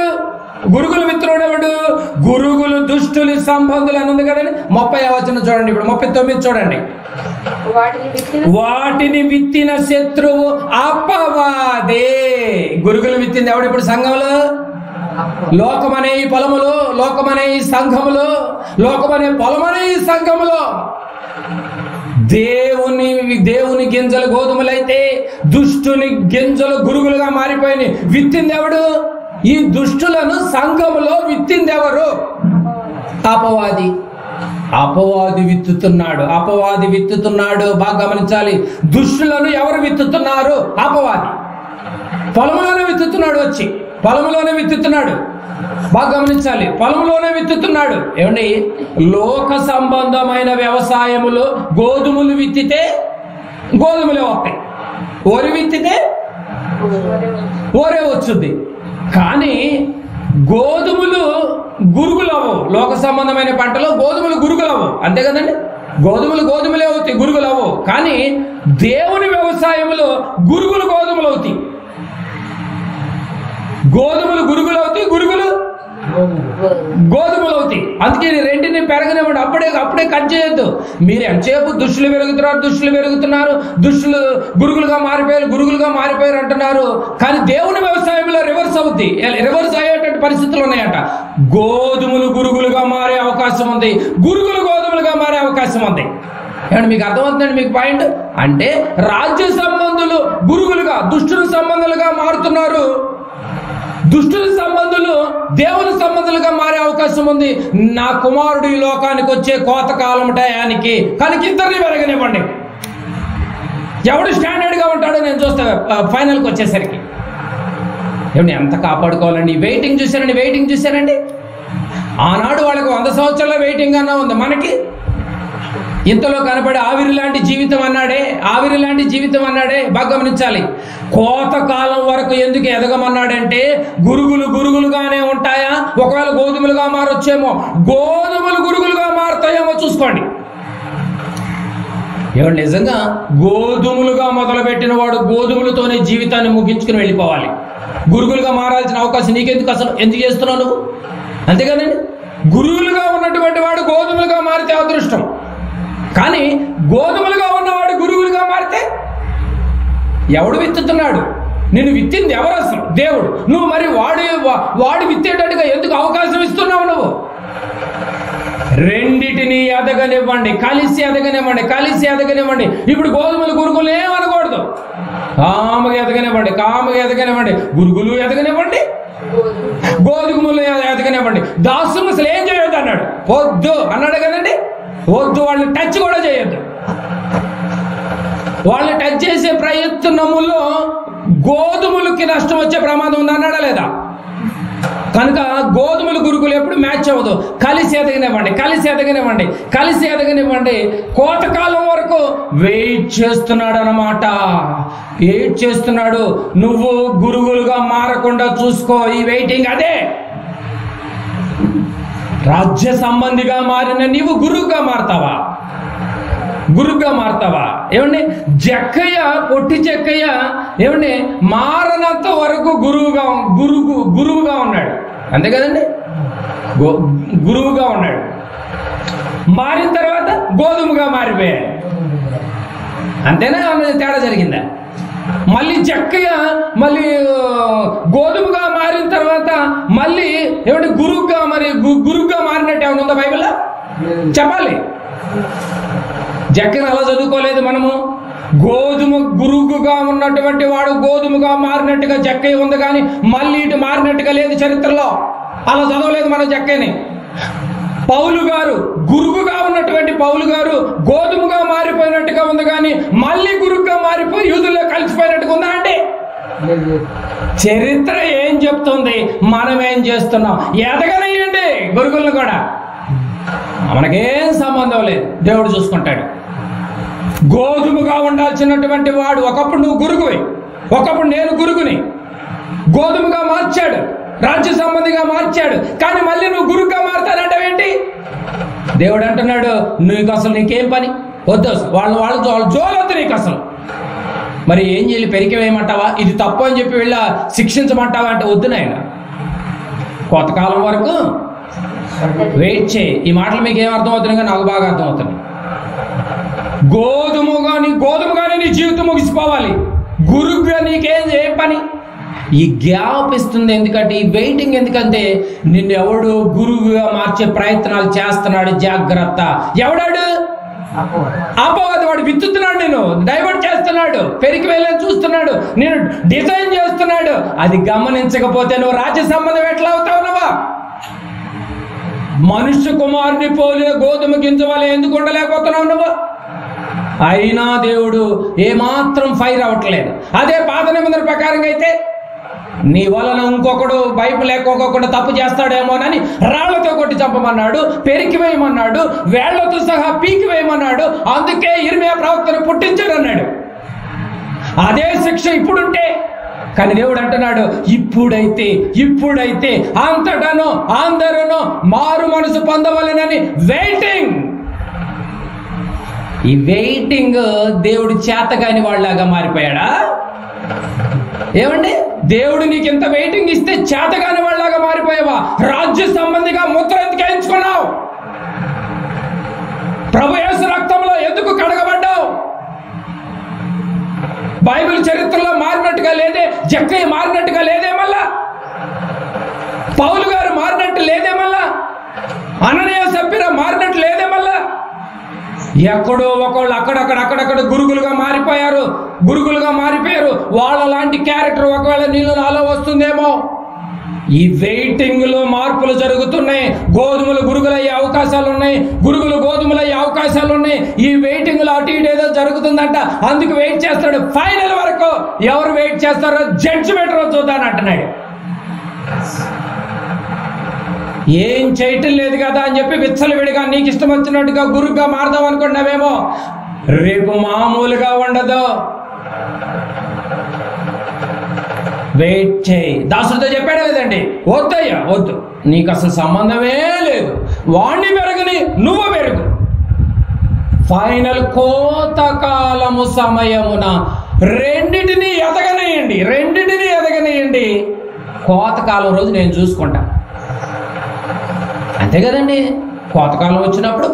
గురుగులు దుష్టుని సంబంధులు అని ఉంది కదండి. 30వ వచనం చూడండి. ఇప్పుడు 39 చూడండి. వాటిని విత్తిన శత్రువు అపవాదే. గురుగులు విత్తింది ఎవడు? ఇప్పుడు సంఘంలో లోకమనే ఈ పొలములో, లోకమనే ఈ సంఘములో, లోకమనే పొలమనే ఈ సంఘములో దేవుని గింజలు గోధుమలైతే దుష్టుని గింజలు గురుగులుగా మారిపోయినాయి. విత్తింది ఎవడు? ఈ దుష్టులను సంఘములో విత్తింది ఎవరు? అపవాది విత్తుతున్నాడు. బాగా గమనించాలి. దుష్టులను ఎవరు విత్తుతున్నారు? అపవాది. పొలంలోనే విత్తుతున్నాడు. బాగా గమనించాలి. పొలంలోనే విత్తుతున్నాడు. ఏమండి? లోక సంబంధమైన వ్యవసాయములో గోధుమలు విత్తితే గోధుమలే వస్తాయి, వరి విత్తితే వరే వచ్చుద్ది. కానీ గోధుమలు గురుగులవు. లోక సంబంధమైన పంటలో గోధుమలు గురుగులవు. అంతే కదండి? గోధుమలే అవుతాయి, గురుగులు అవ్వవు. కానీ దేవుని వ్యవసాయంలో గురుగులు గోధుమలు అవుతాయి. గోధుమలు గురుగులు అవుతాయి, గురుగులు గోధుమలు అవుతాయి. అందుకే రెంటిని పెరగనివ్వండి. అప్పుడే కట్ చేయొద్దు. మీరు ఎంతసేపు దుష్టులు పెరుగుతున్నారు, దుష్టులు గురుగులుగా మారిపోయారు అంటున్నారు. కానీ దేవుని వ్యవసాయంలో రివర్స్ అయ్యేటట్టు పరిస్థితులు ఉన్నాయట. గోధుమలు గురుగులుగా మారే అవకాశం ఉంది, గురుగులు గోధుమలుగా మారే అవకాశం ఉంది. ఏమంటే మీకు అర్థమవుతుందండి మీకు పాయింట్? అంటే రాజ్య సంబంధులు గురుగులుగా, దుష్టుల సంబంధాలుగా మారుతున్నారు. దుష్టుల సంబంధులు దేవుని సంబంధులుగా మారే అవకాశం ఉంది. నా కుమారుడు ఈ లోకానికి వచ్చే కోతకాలం టయానికి కనుక ఇద్దరిని పెరగనివ్వండి. ఎవడు స్టాండర్డ్ గా ఉంటాడో నేను చూస్తా ఫైనల్కి వచ్చేసరికి. ఏమండి ఎంత కాపాడుకోవాలండి? వెయిటింగ్ చూశారండి. ఆనాడు వాళ్ళకి 100 సంవత్సరాల వెయిటింగ్ అన్నా ఉంది. మనకి ఇంతలో కనపడే ఆవిరి లాంటి జీవితం అన్నాడే. బాగా గమనించాలి. కోతకాలం వరకు ఎందుకు ఎదగమన్నాడంటే గురుగులుగానే ఉంటాయా? ఒకవేళ గోధుమలుగా మారొచ్చేమో, గోధుమలు గురుగులుగా మారుతాయేమో చూసుకోండి. ఏమంటే నిజంగా గోధుమలుగా మొదలుపెట్టిన వాడు గోధుమలతోనే జీవితాన్ని ముగించుకుని వెళ్ళిపోవాలి. గురుగులుగా మారాల్సిన అవకాశం నీకెందుకు? అసలు ఎందుకు చేస్తున్నావు నువ్వు? అంతే కదండి? గురుగులుగా ఉన్నటువంటి వాడు గోధుమలుగా మారితే అదృష్టం. కానీ గోధుమలుగా ఉన్నవాడు గురుగులుగా మారితే ఎవడు విత్తుతున్నాడు? నిన్ను విత్తింది ఎవరు? అసలు దేవుడు. నువ్వు మరి వాడు విత్తేటట్టుగా ఎందుకు అవకాశం ఇస్తున్నావు నువ్వు? రెండిటిని ఎదగనివ్వండి, కలిసి ఎదగనివ్వండి. ఇప్పుడు గోధుమలు గురుగులు ఏమనకూడదు, కామగా ఎదగనివ్వండి. గురుగులు ఎదగనివ్వండి, గోధుమలు ఎదగనివ్వండి. దాసులు అసలు ఏం చేయొద్దు అన్నాడు. వద్దు అన్నాడు కదండి. వద్దు, వాళ్ళని టచ్ కూడా చేయొద్దు. వాళ్ళని టచ్ చేసే ప్రయత్నములో గోధుమలకి నష్టం వచ్చే ప్రమాదం ఉంది అన్నాడా లేదా? కనుక గోధుమలు గురుగులు ఎప్పుడు మ్యాచ్ అవ్వదు. కలిసి ఎదగనివ్వండి. కోతకాలం వరకు వెయిట్ చేస్తున్నాడు అన్నమాట. వెయిట్ చేస్తున్నాడు. నువ్వు గురుగులుగా మారకుండా చూసుకో. ఈ వెయిటింగ్ అదే. రాజ్య సంబంధిగా మారిన నీవు గురువుగా మారతావా? ఏమండి, పొట్టి చెక్కయ్య ఏమండి మారనంత వరకు గురువుగా ఉన్నాడు. అంతే కదండి, గురువుగా ఉన్నాడు. మారిన తర్వాత గోధుమగా మారిపోయాడు. అంతేనా? తేడా జరిగిందా? మళ్ళీ చెక్కయ్య గోధుమగా మారిన తర్వాత మళ్ళీ ఏమంటే గురువుగా మారినట్టు ఏమైనా ఉందా బైబిల్లో? చెప్పాలి. జక్కని అలా చదువుకోలేదు మనము. గోధుమ గురుగుగా ఉన్నటువంటి వాడు గోధుమగా మారినట్టుగా జక్కయ్య ఉంది, కానీ మళ్ళీ ఇటు మారినట్టుగా లేదు చరిత్రలో. అలా చదవలేదు మనం జక్కని. పౌలు గారు గురుగుగా ఉన్నటువంటి పౌలు గారు గోధుమగా మారిపోయినట్టుగా ఉంది, కానీ మళ్ళీ గురుగుగా మారిపోయి యూదుల్లో కలిసిపోయినట్టుగా ఉందా అండి? చరిత్ర ఏం చెప్తుంది, మనం ఏం చేస్తున్నాం? ఎదగనియండి గురుగులను కూడా, మనకేం సంబంధం లేదు, దేవుడు చూసుకుంటాడు. గోధుమగా ఉండాల్సినటువంటి వాడు ఒకప్పుడు నువ్వు గురుగువి, ఒకప్పుడు నేను గురుగుని. గోధుమగా మార్చాడు, రాజ్య సంబంధిగా మార్చాడు, కానీ మళ్ళీ నువ్వు గురువుగా మారుతానంటావేంటి? దేవుడు అంటున్నాడు, నీకేం పని వద్దు, వాళ్ళ జోలొద్దు నీకు అసలు. మరి ఏం చేయాలి? పెరికేవేయమంటావా? ఇది తప్పు అని చెప్పి వెళ్ళా శిక్షించమంటావా అంటే వద్దు నాయన, కొంతకాలం వరకు వెయిట్ చేయి. ఈ మాటలు మీకు ఏం అర్థం అవుతుంది? నాకు బాగా అర్థం అవుతుంది. గోధుమగానే నీ జీవితం ముగిసిపోవాలి, గురువుగా నీకేం పని? ఈ గ్యాప్ ఇస్తుంది ఎందుకంటే, ఈ వెయిటింగ్ ఎందుకంటే, నిన్ను ఎవడు గురువుగా మార్చే ప్రయత్నాలు చేస్తున్నాడు, జాగ్రత్త. ఎవడాడు? అపవాది. వాడు విత్తుతున్నాడు, నేను డైవర్ట్ చేస్తున్నాడు, పెరికి వెళ్ళని చూస్తున్నాడు, నేను డిజైన్ చేస్తున్నాడు. అది గమనించకపోతే నువ్వు రాజ్య సంబంధం ఎట్లా అవుతావు? నువ్వు మనుష్య కుమారుని పోలిన గోధుమ గింజ వలె ఎందుకు ఉండలేకపోతున్నావు నువ్వు? అయినా దేవుడు ఏమాత్రం ఫైర్ అవ్వట్లేదు. అదే పాత నిబంధన ప్రకారంగా అయితే నీ వలన ఇంకొకడు బైబిల్ లేకొకడు తప్పు చేస్తాడేమోనని రాళ్లతో కొట్టి చంపమన్నాడు, పెరికి వేయమన్నాడు, వేళ్లతో సహా పీకి వేయమన్నాడు. అందుకే ఇర్మియా ప్రవక్తను పుట్టించాడు అన్నాడు. అదే శిక్ష ఇప్పుడుంటే, కానీ దేవుడు అంటున్నాడు, ఇప్పుడైతే అంతటను అందరూ మారు మనసు పొందవలెనని వెయిటింగ్. ఈ వెయిటింగ్ దేవుడు చేతగాని వాళ్ళలాగా మారిపోయాడా? ఏమండి, దేవుడు నీకు ఇంత వెయిటింగ్ ఇస్తే చేతగాని వాళ్ళలాగా మారిపోయావా? రాజ్య సంబంధిగా ముద్ర ఎందుకు వేయించుకున్నావు? ప్రభు యేసు రక్తంలో ఎందుకు కడగబడ్డావు? బైబిల్ చరిత్రలో మారినట్టుగా లేదే, జక్కయ్య మారినట్టుగా లేదే, మళ్ళా పౌలు గారు మారినట్టు లేదే, మళ్ళా అననీయ సభ్యురా మారినట్టు లేదే, మళ్ళా ఎక్కడో ఒకళ్ళు అక్కడక్కడ గురుగులుగా మారిపోయారు. వాళ్ళ లాంటి క్యారెక్టర్ ఒకవేళ నీళ్ళు నాలో వస్తుందేమో. ఈ వెయిటింగ్ లో మార్పులు జరుగుతున్నాయి. గోధుమలు గురుగులయ్యే అవకాశాలు ఉన్నాయి, గురుగులు గోధుమలయ్యే అవకాశాలు ఉన్నాయి. ఈ వెయిటింగ్ లో అటు ఇటు ఏదో జరుగుతుందంట, అందుకు వెయిట్ చేస్తాడు. ఫైనల్ వరకు ఎవరు వెయిట్ చేస్తారో జడ్జిమెంట్ రోజు చూద్దాని అంటున్నాడు. ఏం చేయటం లేదు కదా అని చెప్పి విచ్చలవిడిగా నీకు ఇష్టం వచ్చినట్టుగా గురువుగా మారదాం అనుకున్నావేమో, రేపు మామూలుగా ఉండదు. వెయిట్ చేయి. దాసుడితో చెప్పాడు కదండి, వద్దయ్యా వద్దు, నీకు అసలు సంబంధమే లేదు, వాణ్ణి పెరగని నువ్వు పెరుగు. ఫైనల్ కోతకాలము సమయమున రెండిటిని ఎదగనేయండి. కోతకాలం రోజు నేను చూసుకుంటా. అంతే కదండి. కోతకాలం వచ్చినప్పుడు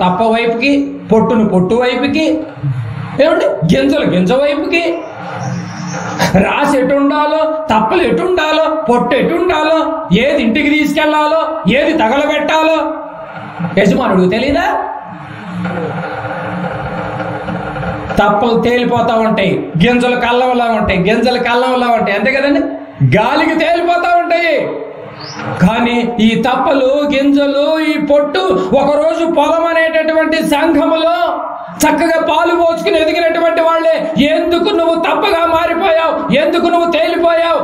తప్ప వైపుకి, పొట్టు వైపుకి, ఏమండి గింజ వైపుకి, రాసి ఎటు ఉండాలో, తప్పలు ఎటు ఉండాలో, పొట్టు ఎటు ఉండాలో, ఏది ఇంటికి తీసుకెళ్లాలో, ఏది తగలబెట్టాలో యజమానుడికి తెలీదా? తప్పలు తేలిపోతా ఉంటాయి, గింజలు కళ్ళంలా ఉంటాయి, గింజలు కళ్ళంలా ఉంటాయి, అంతే కదండి, గాలికి తేలిపోతా ఉంటాయి. కానీ ఈ తప్పలు, గింజలు, ఈ పొట్టు ఒకరోజు పొలం అనేటటువంటి సంఘములో చక్కగా పాలు పోసుకుని ఎదిగినటువంటి వాళ్ళే ఎందుకు నువ్వు తప్పగా మారిపోయావు, ఎందుకు నువ్వు తేలిపోయావు,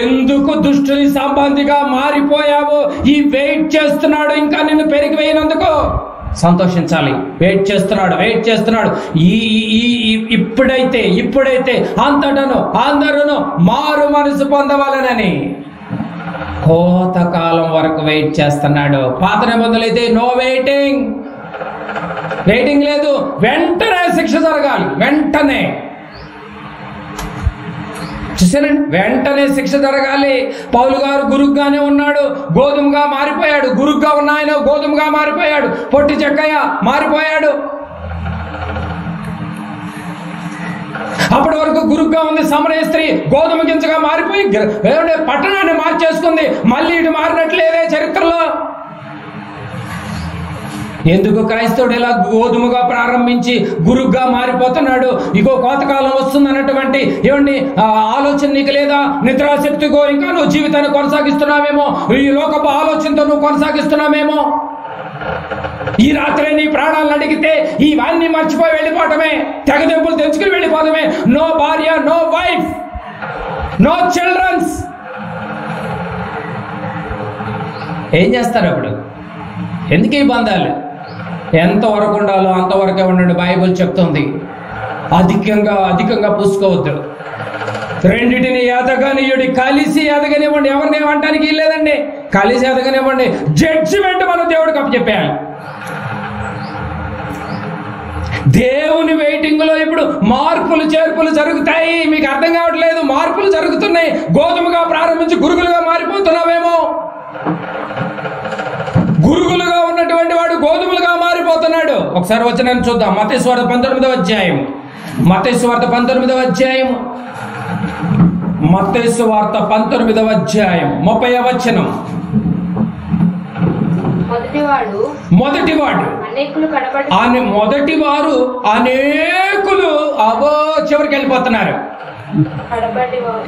ఎందుకు దుష్టుని సంబంధిగా మారిపోయావు, ఈ వెయిట్ చేస్తున్నాడు ఇంకా నిన్ను పెరిగి వేయనందుకు సంతోషించాలి. వెయిట్ చేస్తున్నాడు. ఇప్పుడైతే అంతటను అందరూ మారు మనసు పొందవాలనని కోతకాలం వరకు వెయిట్ చేస్తున్నాడు. పాత నిబంధనలు అయితే నో వెయిటింగ్ లేదు, వెంటనే శిక్ష జరగాలి. చూసానండి, వెంటనే శిక్ష జరగాలి. పౌలు గారు గురుగ్గానే ఉన్నాడు, గోధుమగా మారిపోయాడు. గురుగ్గా ఉన్న ఆయన గోధుమగా మారిపోయాడు. పొట్టి చెక్కయ్య మారిపోయాడు. అప్పటి వరకు గురుగ్గా ఉంది సమరయ స్త్రీ, గోధుమ గింజగా మారిపోయి పట్టణాన్ని మార్చేసుకుంది. మళ్ళీ ఇటు మారినట్లేదే చరిత్రలో. ఎందుకు క్రైస్తవుడు ఇలా గోధుమగా ప్రారంభించి గురుగ్గా మారిపోతున్నాడు? ఇగో కోతకాలం వస్తుంది అన్నటువంటి ఆలోచన నీకు లేదా? నిద్రాశక్తిగో ఇంకా నువ్వు జీవితాన్ని కొనసాగిస్తున్నావేమో, ఈ లోకపు ఆలోచనతో నువ్వు కొనసాగిస్తున్నావేమో. ఈ రాత్రి నీ ప్రాణాలను అడిగితే ఇవన్నీ మర్చిపోయి వెళ్ళిపోవటమే, తెగదెంపులు తెంచుకుని వెళ్ళిపోవటమే. నో భార్య, నో వైఫ్, నో చిల్డ్రన్స్. ఏం చేస్తారు అప్పుడు? ఎందుకు ఈ బంధాలు? ఎంతవరకు ఉండాలో అంతవరకే ఉండండి. బైబిల్ చెప్తుంది. అధికంగా పూసుకోవద్దు. రెండింటిని ఎదగనియుడి, కలిసి ఎదగనివ్వండి. ఎవరిని ఏమంటానికి లేదండి, కలిసి ఎదగనివ్వండి. జడ్జిమెంట్ మనం దేవుడికి అప్పచెప్పేయాలి. దేవుని వెయిటింగ్ లో ఇప్పుడు మార్పులు చేర్పులు జరుగుతాయి. మీకు అర్థం కావట్లేదు, మార్పులు జరుగుతున్నాయి. గోధుమగా ప్రారంభించి గురుగులుగా మారిపోతున్నావేమో. గురుగులుగా ఉన్నటువంటి వాడు గోధుమలుగా మారిపోతున్నాడు. ఒకసారి వచనాన్ని చూద్దాం. మత్తయి సువార్త 19వ అధ్యాయం. మత్తయి సువార్త 19వ అధ్యాయం. మత్తయి సువార్త 19వ అధ్యాయం 30వ వచనం. మొదటివాడు అనేకులు అవో చివరికి వెళ్ళిపోతున్నారు.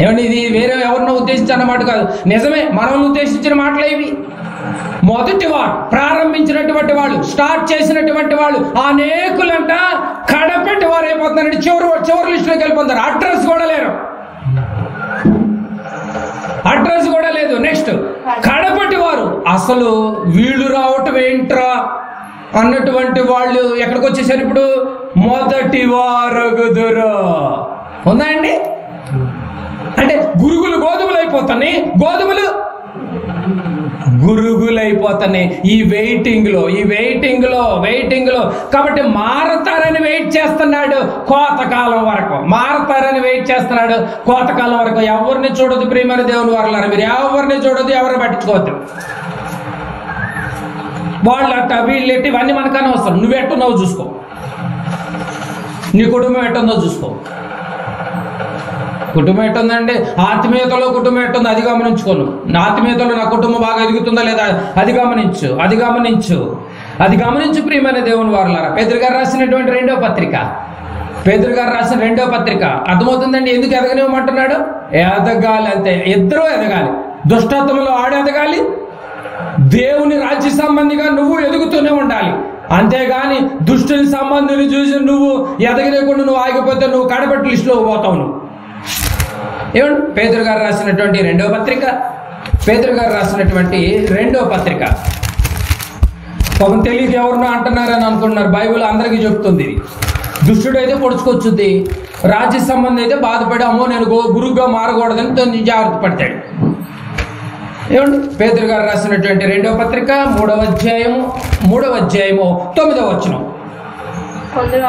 ఏమండి, ఇది వేరే ఎవరినో ఉద్దేశించి అన్నమాట కాదు, నిజమే, మనల్ని ఉద్దేశించిన మాటలు ఇవి. మొదటివాడు, ప్రారంభించినటువంటి వాళ్ళు, స్టార్ట్ చేసినటువంటి వాళ్ళు అనేకులంట కడపటి వారు అయిపోతున్నారండి. చివరి లిస్టులోకి వెళ్ళిపోతారు. అడ్రస్ కూడా లేదు. నెక్స్ట్ కడపటి వారు, అసలు వీళ్ళు రావటం ఏంట్రా అన్నటువంటి వాళ్ళు ఎక్కడికి వచ్చేసారు ఇప్పుడు? మొదటి వారగుదురు. ఉందండి, అంటే గురుగులు గోధుమలు అయిపోతున్నాయి, గోధుమలు గురుగులైపోతున్నాయి. ఈ వెయిటింగ్ లో కాబట్టి మారతారని వెయిట్ చేస్తున్నాడు. కోతకాలం వరకు మారతారని వెయిట్ చేస్తున్నాడు. కోతకాలం వరకు ఎవరిని చూడదు ప్రియమైన దేవుని వారలారా, మీరు ఎవరిని చూడదు, ఎవరిని పట్టించుకోవద్దు. వాళ్ళు అట్ట వీళ్ళెట్టి ఇవన్నీ మనకు అనవసరం. నువ్వు ఎట్టున్నావు చూసుకో, నీ కుటుంబం ఎట్టుందో చూసుకో. కుటుంబం ఎట్టుందండి? ఆత్మీయతలో కుటుంబం ఎట్టుంది అది గమనించుకోను. నా ఆత్మీయతలో నా కుటుంబం బాగా ఎదుగుతుందా లేదా అది గమనించు ప్రియమైన దేవుని వారలారా. పేతురు గారు రాసినటువంటి రెండవ పత్రిక అర్థమవుతుందండి ఎందుకు ఎదగనివ్వమంటున్నాడు? ఎదగాలి, అంతే. ఇద్దరూ ఎదగాలి. దుష్టత్వంలో ఆడు ఎదగాలి, దేవుని రాజ్య సంబంధిగా నువ్వు ఎదుగుతూనే ఉండాలి. అంతేగాని దుష్టుని సంబంధిని చూసి నువ్వు ఎదగలేకుండా నువ్వు ఆగిపోతే నువ్వు కడపటి లిస్టులో పోతావు. నువ్వు ఏమండి? పేతురు గారు రాసినటువంటి రెండవ పత్రిక పాపం తెలియదు ఎవరినో అంటున్నారని అనుకుంటున్నారు. బైబిల్ అందరికీ చెప్తుంది. దుష్టుడు అయితే పొడుచుకొచ్చుద్ది, రాజ్య సంబంధం అయితే బాధపడి అమ్మో నేను గురువుగా మారకూడదని జాగ్రత్త పడతాడు. ఏమండి? పేతురు గారు రాసినటువంటి రెండవ పత్రిక 3వ అధ్యాయము 9వ వచనం. కొందరు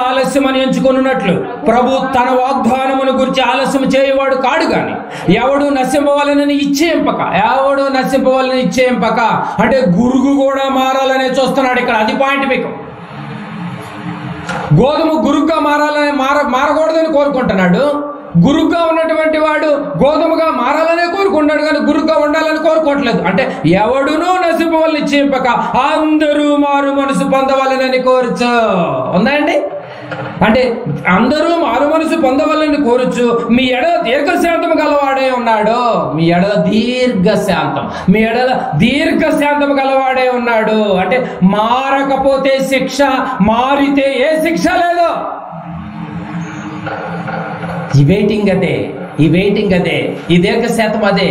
ఆలస్యమని ఎంచుకొనున్నట్లు ప్రభు తన వాగ్దానమును గురించి ఆలస్యం చేయవాడు కాడు గాని ఎవడు నశింపవాలని ఇచ్చేంపక అంటే గురుగు కూడా మారాలనే చూస్తున్నాడు ఇక్కడ. అది పాయింట్ మీకు. గోధుమ గురుగ్గా మారకూడదని కోరుకుంటున్నాడు. గురుగ్గా ఉన్నటువంటి వాడు గోధుమగా మారాలనే కోరుకుంటాడు, కానీ గురుగ్గా ఉండాలని కోరుకోవట్లేదు. అంటే ఎవడునూ నశింపవల్ని చింపక అందరూ మారు మనసు పొందవాలని కోరుచు ఉందా అండి? అంటే అందరూ మారు మనసు పొందవాలని కోరుచు మీ ఎడల దీర్ఘశాంతం గలవాడే ఉన్నాడు. మీ ఎడల దీర్ఘశాంతం గలవాడే ఉన్నాడు. అంటే మారకపోతే శిక్ష, మారితే ఏ శిక్ష లేదు. ఈ వెయిటింగ్ అదే, ఈ దీర్ఘశాతం అదే,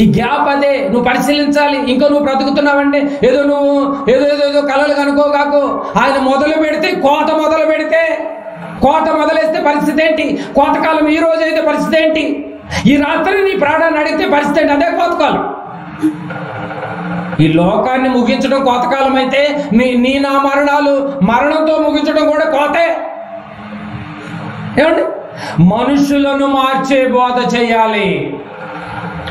ఈ గ్యాప్ అదే. నువ్వు పరిశీలించాలి. ఇంకా నువ్వు బ్రతుకుతున్నావంటే ఏదో కలలు కనుకోగాకు. ఆయన కోత మొదలేస్తే పరిస్థితి ఏంటి? కోతకాలం ఈ రోజు అయితే పరిస్థితి ఏంటి? ఈ రాత్రి నీ ప్రాణాన్ని అడిగితే పరిస్థితి ఏంటి? అదే కోతకాలం. ఈ లోకాన్ని ముగించడం కోతకాలం అయితే నా మరణంతో ముగించడం కూడా కోతే. ఏమండి? మనుషులను మార్చే బోధ చేయాలి.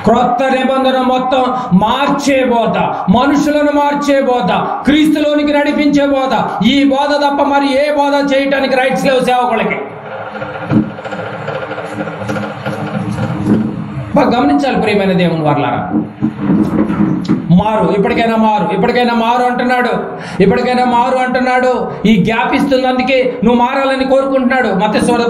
క్రొత్త నిబంధన మొత్తం మార్చే బోధ, మనుషులను మార్చే బోధ, క్రీస్తులోనికి నడిపించే బోధ. ఈ బోధ తప్ప మరి ఏ బోధ చేయటానికి రైట్స్ లేవు సేవకులకి. బాగా గమనించాలి ప్రియమైన దేవుని వారలారా. ఇప్పటికైనా మారు అంటున్నాడు. ఈ గ్యాప్ ఇస్తుంది, అందుకే నువ్వు మారాలని కోరుకుంటున్నాడు. మత్తయి సువార్త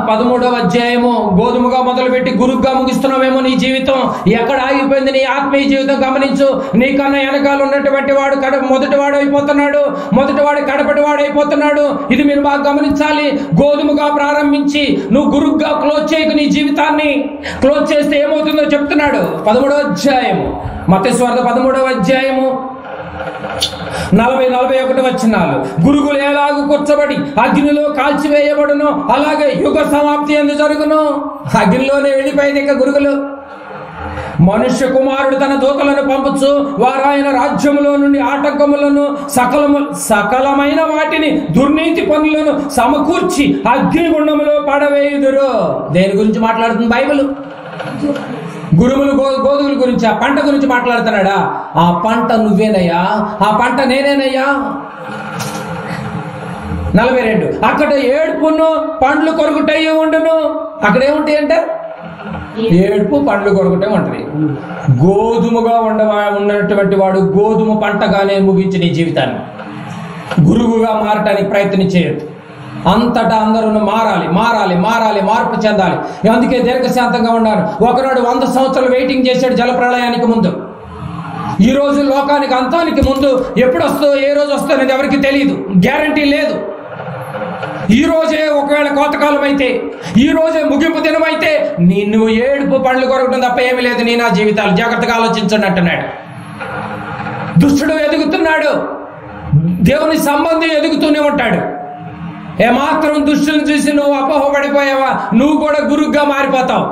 13వ అధ్యాయము గోధుమగా మొదలుపెట్టి గురుగ్గా ముగిస్తున్నావేమో. నీ జీవితం ఎక్కడ ఆగిపోయింది? నీ ఆత్మీయ జీవితం గమనించు. నీకన్నా వెనకాల ఉన్నటువంటి వాడు మొదటివాడు అయిపోతున్నాడు. ఇది మీరు బాగా గమనించాలి. గోధుమగా ప్రారంభించి నువ్వు గురుగ్గా క్లోజ్ చేయకు. నీ జీవితాన్ని క్లోజ్ చేస్తే ఏమవుతుందో చెప్తున్నాడు. 13వ అధ్యాయము మత్తయి సువార్త 13వ అధ్యాయము 40-41 వచనాలు. గురుగులు ఎలాగూ కూర్చబడి అగ్నిలో కాల్చివేయబడును, అలాగే యుగ సమాప్తి ఎందుకు జరుగును. అగ్నిలోనే వెళ్ళిపోయింది ఇంకా గురుగులు. మనుష్య కుమారుడు తన దూతలను పంపుచు వారు ఆయన రాజ్యములో నుండి ఆటంకములను సకలమైన వాటిని దుర్నీతి పనులను సమకూర్చి అగ్నిగుండములో పడవేయుదురు. దేని గురించి మాట్లాడుతుంది బైబిల్? గోధుమల గురించి, ఆ పంట గురించి మాట్లాడుతున్నాడా? ఆ పంట నువ్వేనయ్యా, ఆ పంట నేనేనయ్యా. 42 అక్కడ ఏడుపును పండ్లు కొరుకుటయ్యి ఉండును. అక్కడ ఏముంటాయి అంటే ఏడుపు పండ్లు కొరుకుటే ఉంటది. గోధుమగా ఉన్నటువంటి వాడు గోధుమ పంటగానే ముగించి నీ జీవితాన్ని గురువుగా మారటానికి ప్రయత్నం చేయొద్దు. అంతటా అందరూ మారాలి, మార్పు చెందాలి. అందుకే దీర్ఘశాంతంగా ఉన్నారు. ఒకనాడు 100 సంవత్సరాలు వెయిటింగ్ చేశాడు జలప్రళయానికి ముందు. ఈ రోజు లోకానికి అంతానికి ముందు ఎప్పుడు వస్తుందో, ఏ రోజు వస్తుందో అనేది ఎవరికి తెలియదు, గ్యారంటీ లేదు. ఈ రోజే ఒకవేళ కోతకాలం అయితే, ఈ రోజే ముగింపు దినం అయితే నువ్వు ఏడుపు పండ్లు కొరకడం తప్ప ఏమీ లేదు. నా జీవితాలు జాగ్రత్తగా ఆలోచించండి అంటున్నాడు. దుష్టుడు ఎదుగుతున్నాడు, దేవుని సంబంధి ఎదుగుతూనే ఉంటాడు. ఏమాత్రం దుష్టుని చూసి నువ్వు అపోహపడిపోయావా, నువ్వు కూడా గురుగ్గా మారిపోతావు.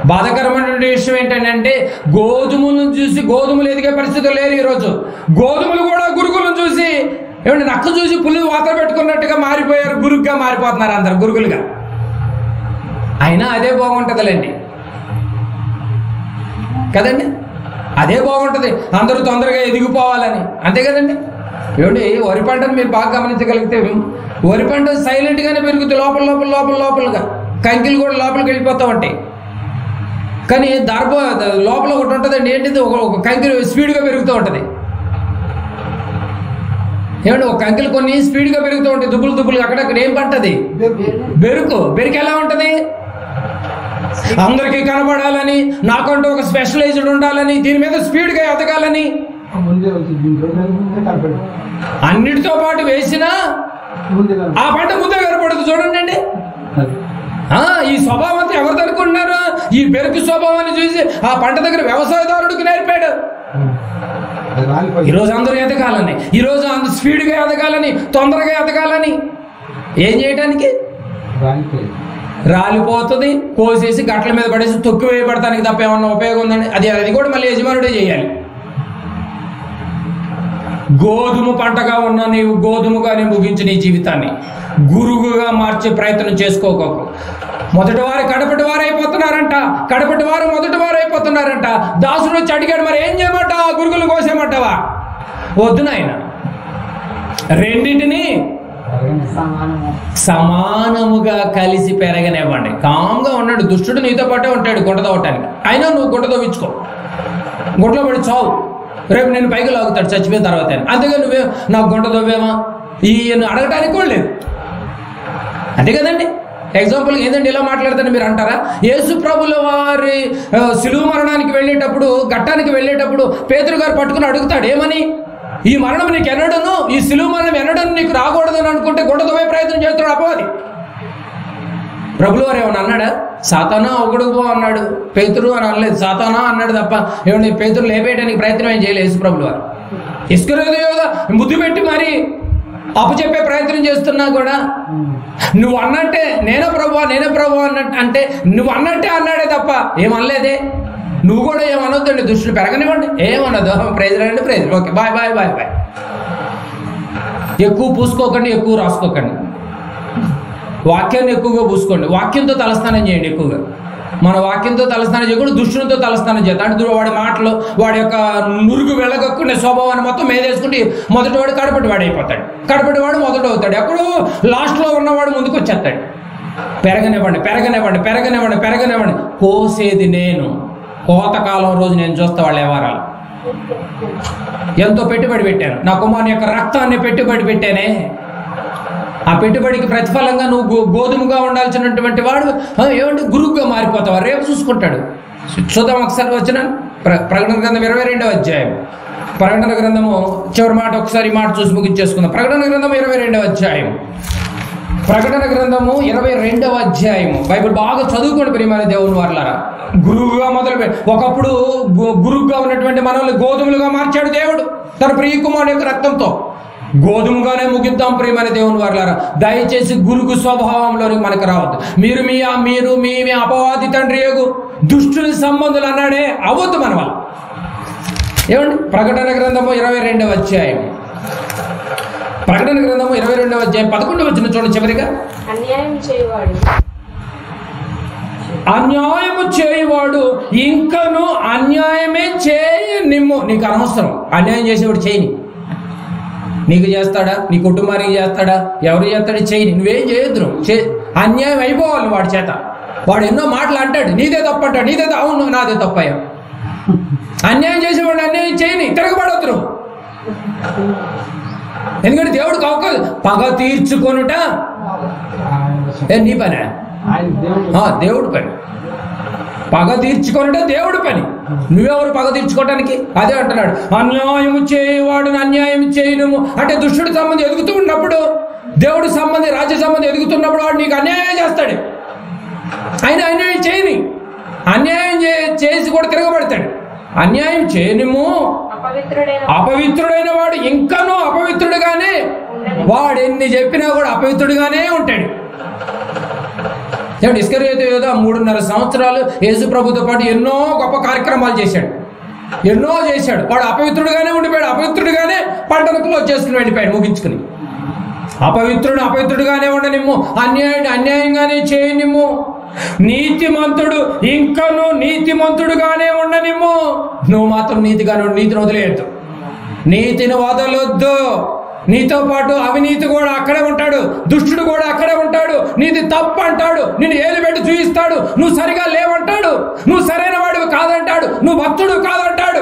బాధాకరమైనటువంటి విషయం ఏంటంటే గోధుమలను చూసి గోధుమలు ఎదిగే పరిస్థితులు లేరు ఈరోజు. గోధుమలు కూడా గురుగులను చూసి ఏమంటే నక్క చూసి పులి వాత పెట్టుకున్నట్టుగా మారిపోయారు, గురుగ్గా మారిపోతున్నారు అందరు గురుగులుగా. అయినా అదే బాగుంటుందిలేండి కదండి, అదే బాగుంటుంది. అందరూ తొందరగా ఎదిగిపోవాలని, అంతే కదండి. ఏమండి వరి పంటను మీరు బాగా గమనించగలిగితే వరి పంట సైలెంట్ గానే పెరుగుతుంది, లోపలగా కంకిలు కూడా లోపలికి వెళ్ళిపోతూ ఉంటాయి. కానీ లోపల ఒకటి ఉంటుందండి, ఏంటిది ఒక కంకి స్పీడ్గా పెరుగుతూ ఉంటుంది. ఏమంటే ఒక కంకిలు కొన్ని స్పీడ్గా పెరుగుతూ ఉంటాయి, దుబ్బులు అక్కడక్కడ. ఏం పంటది? బెరుకు ఎలా ఉంటది? అందరికీ కనబడాలని, నాకంటూ ఒక స్పెషలైజ్డ్ ఉండాలని, దీని మీద స్పీడ్గా ఎదగాలని, అన్నిటితో పాటు వేసినా ఆ పంట ముందే కనపడదు. చూడండి అండి, ఈ స్వభావం అంతా ఎవరు అనుకుంటున్నారు? ఈ బెరుకు స్వభావాన్ని చూసి ఆ పంట దగ్గర వ్యవసాయదారుడికి నేర్పాడు. ఈరోజు అందరూ ఎదగాలని, ఈరోజు అందరూ స్పీడ్గా ఎదగాలని, తొందరగా ఎదగాలని ఏం చేయటానికి? రాలిపోతుంది, కోసేసి గట్ల మీద పడేసి తొక్కి వేయబడటానికి తప్ప ఏమన్నా ఉపయోగం ఉందండి? అది కూడా మళ్ళీ యజమానుడే చేయాలి. గోధుమ పంటగా ఉన్న నీవు గోధుమగానే ముగించి నీ జీవితాన్ని గురువుగా మార్చే ప్రయత్నం చేసుకోకు. మొదటి వారు కడపటి వారు అయిపోతున్నారంట, కడపటి వారు మొదటి వారు అయిపోతున్నారంట. దాసుడు వచ్చి అడిగాడు, మరి ఏం చేయమంటావా, గురుగులు కోసేమంటావా? వద్దు నాయన, రెండింటిని సమానముగా కలిసి పెరగనివ్వండి. కామ్గా ఉన్నాడు. దుష్టుడు నీతో పాటే ఉంటాడు గుంట తవ్వటానికి. అయినా నువ్వు గుంట తవ్వించుకో, గుంటలో పడి చావు, రేపు నేను పైకి లాగుతాడు చచ్చిపోయిన తర్వాత. అంతేగా నువ్వే నాకు గుంట తవ్వేమా ఈయన అడగటానికి కూడా లేదు. అంతే కదండి. ఎగ్జాంపుల్ ఏంటంటే ఇలా మాట్లాడతాను మీరు అంటారా? యేసు ప్రభుల వారి శిలువ మరణానికి వెళ్ళేటప్పుడు, ఘట్టానికి వెళ్ళేటప్పుడు పేతురు గారు పట్టుకుని అడుగుతాడు, ఏమని? ఈ మరణం నీకు ఎన్నడను, ఈ శిలువ మరణం ఎన్నడను నీకు రాకూడదని అనుకుంటే గుంటతోవే ప్రయత్నం చేస్తాడు అపవాది. ప్రభులు వారు ఏమన్నా అన్నాడా? సాతానా ఒకడు పో అన్నాడు, పేతురు అని అనలేదు, సాతానా అన్నాడు తప్ప ఏమన్నా పేతురు లేపేయడానికి ప్రయత్నం ఏం చేయలేదు యేసు ప్రభులు వారు. ఇస్కరియోతు ముద్దు పెట్టి మరి అప్పచెప్పే ప్రయత్నం చేస్తున్నా కూడా నువ్వు అన్నట్టే నేనే ప్రభు అన్నట్టు అంటే నువ్వు అన్నట్టే అన్నాడే తప్ప ఏమనలేదే. నువ్వు కూడా ఏమనొద్దండి, దుష్టులు పెరగనివ్వండి, ఏమనదు. ప్రైజ్ రండి, prize, okay, bye bye bye bye. ఎక్కువ పూసుకోకండి, ఎక్కువ రాసుకోకండి. వాక్యాన్ని ఎక్కువగా పూసుకోండి. వాక్యంతో తలస్నానం చేయండి ఎక్కువగా. మన వాక్యంతో తలస్నానం చేయకుండా దుష్టునితో తలస్నానం చేద్దాం. అంటే వాడి మాటలు, వాడి యొక్క నురుగు వెళ్ళగక్కునే స్వభావాన్ని మొత్తం మేదేసుకుంటే మొదటి వాడు కడపటి వాడు అయిపోతాడు, కడపటి వాడు మొదటి అవుతాడు, ఎక్కడో లాస్ట్లో ఉన్నవాడు ముందుకు వచ్చేస్తాడు. పెరగనివ్వండి, పెరగనివ్వండి, పెరగనివ్వండి, పెరగనివ్వండి. కోసేది నేను, కోతకాలం రోజు నేను చూస్తా వాళ్ళ వ్యవహారాలు. ఎంతో పెట్టుబడి పెట్టాను, నా కుమారుని యొక్క రక్తాన్ని పెట్టుబడి పెట్టానే. ఆ పెట్టుబడికి ప్రతిఫలంగా నువ్వు గోధుమగా ఉండాల్సినటువంటి వాడు ఏమంటే గురువుగా మారిపోతావు. రేపు చూసుకుంటాడు. చూద్దాం ఒకసారి వచ్చిన ప్రకటన గ్రంథం 22వ అధ్యాయం. ప్రకటన గ్రంథము చివరి మాట ఒకసారి మాట చూసి ముగించేసుకుందాం. ప్రకటన గ్రంథం 22వ అధ్యాయం. ప్రకటన గ్రంథము 22వ అధ్యాయము. బైబిల్ బాగా చదువుకోండి ప్రియమైన దేవుని వారలారా. గురువుగా మొదలుపెట్టి ఒకప్పుడు గురువుగా ఉన్నటువంటి మనల్ని గోధుమలుగా మార్చాడు దేవుడు తన ప్రియ కుమారుని యొక్క రక్తంతో. గోధుమగానే ముగిద్దాం ప్రియమైన దేవుని వారలారా. దయచేసి గురుగు స్వభావంలోనికి మనకు రావద్దు. మీరు మీ అపవాది తండ్రి యోగు దుష్టుని సంబంధులు అన్నాడే అవద్దు మన వల్ల. ఏమండి? ప్రకటన గ్రంథము 22వ అధ్యాయం. ప్రకటన గ్రంథము 22వ అధ్యాయం 11వ వచనం చూడండి చివరిగా. అన్యాయము చేయువాడు ఇంకను అన్యాయమే చేయనిమ్ము. నీకు అనవసరం అన్యాయం చేసేవాడు చేయని. నీకు చేస్తాడా, నీ కుటుంబానికి చేస్తాడా, ఎవరు చేస్తాడు చేయని. నువ్వేం చేయొద్దు. అన్యాయం అయిపోవాలి వాడి చేత. వాడు ఎన్నో మాటలు అంటాడు, నీదే తప్పు అంటాడు, నీదే అవును నాదే తప్పయ్యా. అన్యాయం చేసేవాడు అన్యాయం చేయని, తిరగబడొద్దు. ఎందుకంటే దేవుడికి అవకాశం. పగ తీర్చుకొనుట నీ పని, దేవుడి పని. పగ తీర్చుకొనుట దేవుడి పని. నువ్వెవరు పగ తీర్చుకోవటానికి? అదే అంటున్నాడు, అన్యాయము చేయవాడును అన్యాయం చేయను. అంటే దుష్టుడి సంబంధం ఎదుగుతూ ఉన్నప్పుడు, దేవుడి సంబంధి రాజ్య సంబంధం ఎదుగుతున్నప్పుడు వాడు నీకు అన్యాయం చేస్తాడు. ఆయన అన్యాయం చేయని, అన్యాయం చేసి కూడా తిరగబడతాడు. అన్యాయం చేయనిము. అపవిత్రుడైన వాడు ఇంకనూ అపవిత్రుడుగానే, వాడు ఎన్ని చెప్పినా కూడా అపవిత్రుడుగానే ఉంటాడు. ఇస్కరియోతు 3.5 సంవత్సరాలు యేసు ప్రభుతో పాటు ఎన్నో గొప్ప కార్యక్రమాలు చేశాడు, ఎన్నో చేశాడు. వాడు అపవిత్రుడుగానే ఉండిపోయాడు, అపవిత్రుడుగానే పంటనకులో చేసుకుని వెళ్ళిపోయాడు ముగించుకుని. అపవిత్రుడుగానే ఉండనిమ్ము, అన్యాయంగానే చేయనిమ్ము. నీతిమంతుడు ఇంకను నీతిమంతుడుగానే ఉండనిమ్ము. నువ్వు మాత్రం నీతిని వదిలేయద్దు, నీతిని వదలొద్దు. నీతో పాటు అవినీతి కూడా అక్కడే ఉంటాడు, దుష్టుడు కూడా అక్కడే ఉంటాడు. నీది తప్పు అంటాడు, నిన్ను ఏలుబెట్టి చూపిస్తాడు, నువ్వు సరిగా లేవంటాడు, నువ్వు సరైన వాడివి కాదంటాడు, నువ్వు భక్తుడు కాదంటాడు,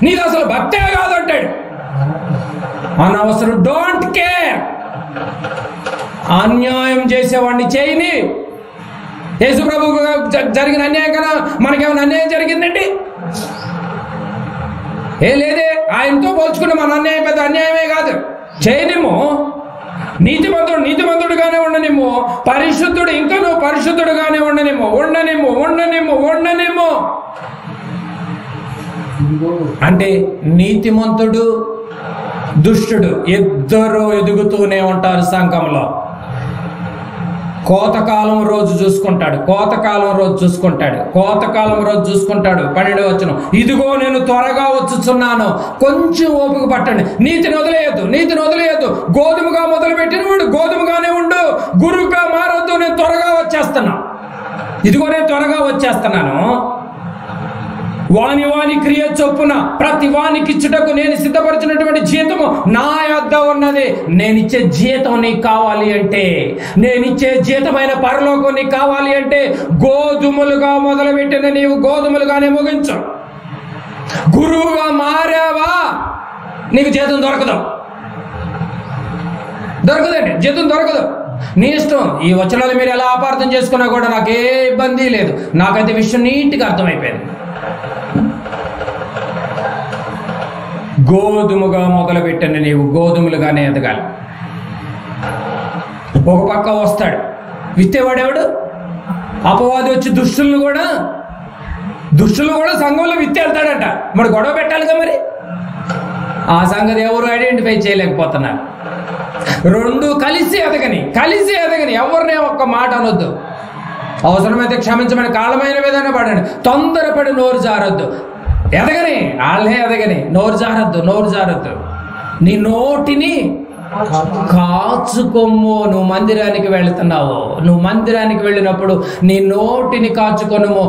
నీది అసలు భక్తే కాదంటాడు. అనవసరం. Don't care. అన్యాయం చేసేవాడిని చేయని. యేసు ప్రభువు జరిగిన అన్యాయం కదా మనకేమైనా అన్యాయం జరిగిందండి? ఏ లేదే. ఆయనతో పోల్చుకున్న మన అన్యాయం పెద్ద అన్యాయమే కాదు. చేయనిమ్ము. నీతిమంతుడుగానే ఉండనిమ్ము. పరిశుద్ధుడు ఇంకనూ పరిశుద్ధుడుగానే ఉండనిమ్ము. అంటే నీతిమంతుడు దుష్టుడు ఇద్దరు ఎదుగుతూనే ఉంటారు సంఘంలో. కోతకాలం రోజు చూసుకుంటాడు. 12వ వచనం, ఇదిగో నేను త్వరగా వచ్చుచున్నాను, కొంచెం ఓపిక పట్టండి. నీతిని వదిలేయద్దు. గోధుమగా మొదలుపెట్టిన వాడు గోధుమగానే ఉండు, గురువుగా మారద్దు, నేను త్వరగా వచ్చేస్తున్నా. ఇదిగో నేను త్వరగా వచ్చేస్తున్నాను, వాని వాని క్రియ చొప్పున ప్రతి వానికి ఇచ్చుటకు నేను సిద్ధపరిచినటువంటి జీతము నా యొద్ద ఉన్నది. నేనిచ్చే జీతం నీకు కావాలి అంటే, నేనిచ్చే జీతమైన పరలోకం నీకు కావాలి అంటే, గోధుమలుగా మొదలుపెట్టిన నీవు గోధుమలుగానే ముగించు. గురువుగా మారావా నీకు జీతం దొరకదండి, జీతం దొరకదు. నీ ఇష్టం. ఈ వచనాలు మీరు ఎలా అపార్థం చేసుకున్నా కూడా నాకు ఏ ఇబ్బంది లేదు. నాకైతే విషయం నీట్గా అర్థమైపోయింది. గోధుమగా మొదలుపెట్టిన నీవు గోధుమలుగానే ఎదగాలి. ఒక పక్క వస్తాడు విత్తేవాడెవడు? అపవాది వచ్చి దుష్టులను కూడా సంఘంలో విత్తి వెళ్తాడట. మరి గొడవ పెట్టాలిగా. మరి ఆ సంగతి ఎవరు ఐడెంటిఫై చేయలేకపోతున్నారు. రెండు కలిసి ఎదగని ఎవరినే ఒక్క మాట అనొద్దు. అవసరమైతే క్షమించమని కాళ్ళమైన మీదనే పడండి. తొందరపడి నోరు జారొద్దు. ఎదగని వాళ్ళే ఎదగని. నోరు జారొద్దు. నీ నోటిని కాచుకొమ్ము. నువ్వు మందిరానికి వెళుతున్నావు, నువ్వు మందిరానికి వెళ్ళినప్పుడు నీ నోటిని కాచుకొనుము.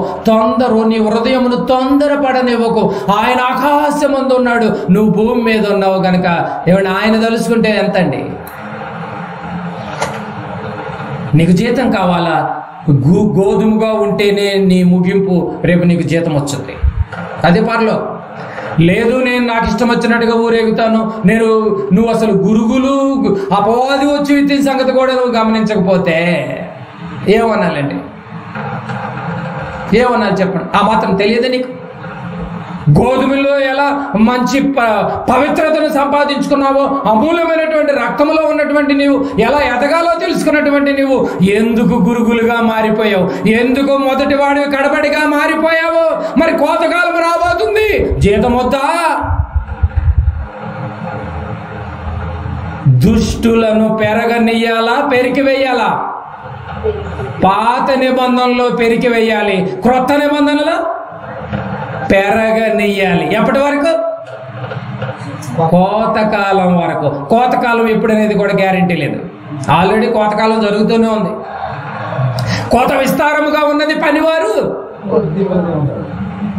నీ హృదయమును తొందరపడనివ్వకు. ఆయన ఆకాశమందు ఉన్నాడు, నువ్వు భూమి మీద ఉన్నావు కనుక ఏమన్నా ఆయన తలుసుకుంటే ఎంతండి? నీకు జీతం కావాలా? గోధుమగా ఉంటేనే నీ ముగింపు. రేపు నీకు జీతం వచ్చింది, అది పర్లో. లేదు నేను నాకు ఇష్టం వచ్చినట్టుగా ఊరేగుతాను, నువ్వు అసలు గురుగులు అపవాది వచ్చి విత్తిన సంగతి కూడా నువ్వు గమనించకపోతే ఏమనాలండి? ఏమనాలి చెప్పండి? ఆ మాత్రం తెలియదు నీకు? గోధుమల్లో ఎలా మంచి పవిత్రతను సంపాదించుకున్నావో, అమూల్యమైనటువంటి రక్తంలో ఉన్నటువంటి నీవు ఎలా ఎదగాలో తెలుసుకున్నటువంటి నీవు ఎందుకు గురుగులుగా మారిపోయావు? ఎందుకు మొదటి వాడివి కడబడిగా మారిపోయావు? మరి కోతకాలం రాబోతుంది, జీతం వద్దా? దుష్టులను పెరగనియ్యాలా, పెరికివేయాలా? పాత నిబంధనలో పెరికివేయాలి, క్రొత్త నిబంధనలో పెరగనియ్యాలి. ఎప్పటి వరకు? కోతకాలం వరకు. కోతకాలం ఎప్పుడనేది కూడా గ్యారంటీ లేదు. ఆల్రెడీ కోతకాలం జరుగుతూనే ఉంది. కోత విస్తారముగా ఉన్నది, పనివారు.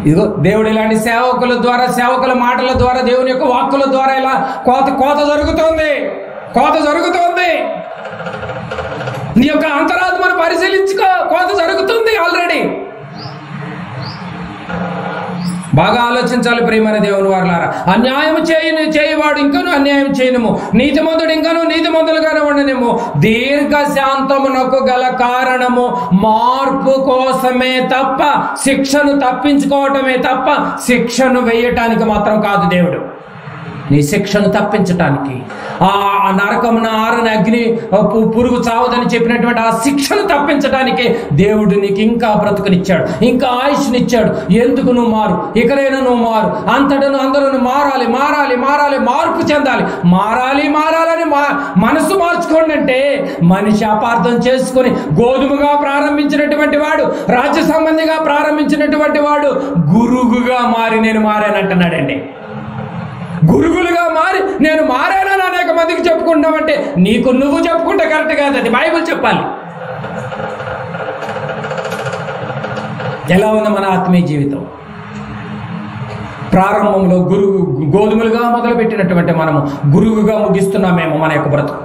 ఇదిగో దేవుడు ఇలాంటి సేవకుల ద్వారా, సేవకుల మాటల ద్వారా, దేవుని యొక్క వాక్కుల ద్వారా ఇలా కోత జరుగుతోంది. నీ యొక్క అంతరాత్మను పరిశీలించుకో. కోత జరుగుతుంది ఆల్రెడీ. బాగా ఆలోచించాలి ప్రియమైన దేవుని వారలారా. అన్యాయము చేయవాడు ఇంకనూ అన్యాయం చేయనము, నీతిమంతుడు ఇంకనూ నీతిమంతులుగానే ఉండనేమో. దీర్ఘశాంతమునకు గల కారణము మార్పు కోసమే తప్ప, శిక్షను తప్పించుకోవటమే తప్ప శిక్షను వేయటానికి మాత్రం కాదు. దేవుడు నీ శిక్షను తప్పించటానికి, ఆ నరకమున ఆరని అగ్ని పురుగు చావదని చెప్పినటువంటి ఆ శిక్షను తప్పించడానికి దేవుడు నీకు ఇంకా బ్రతుకునిచ్చాడు, ఇంకా ఆయుష్నిచ్చాడు. ఎందుకు నువ్వు మారు? ఇకనైనా నువ్వు మారు. అందరూ మారాలి, మార్పు చెందాలి. మారాలని మనసు మార్చుకోండి అంటే మనిషి అపార్థం చేసుకొని గోధుమగా ప్రారంభించినటువంటి వాడు, రాజ్య సంబంధిగా ప్రారంభించినటువంటి వాడు గురుగుగా మారి నేను మారానంటున్నాడండి. గురుగులుగా మారి నేను మారానని అనేక మందికి చెప్పుకుంటామంటే నీకు నువ్వు చెప్పుకుంటే కరెక్ట్ కాదు, అది బైబిల్ చెప్పాలి. ఎలా ఉంది మన ఆత్మీయ జీవితం? ప్రారంభంలో గోధుమలుగా మొదలుపెట్టినటువంటి మనము గురుగుగా ముగిస్తున్నామేమో మన యొక్క బ్రతుకు.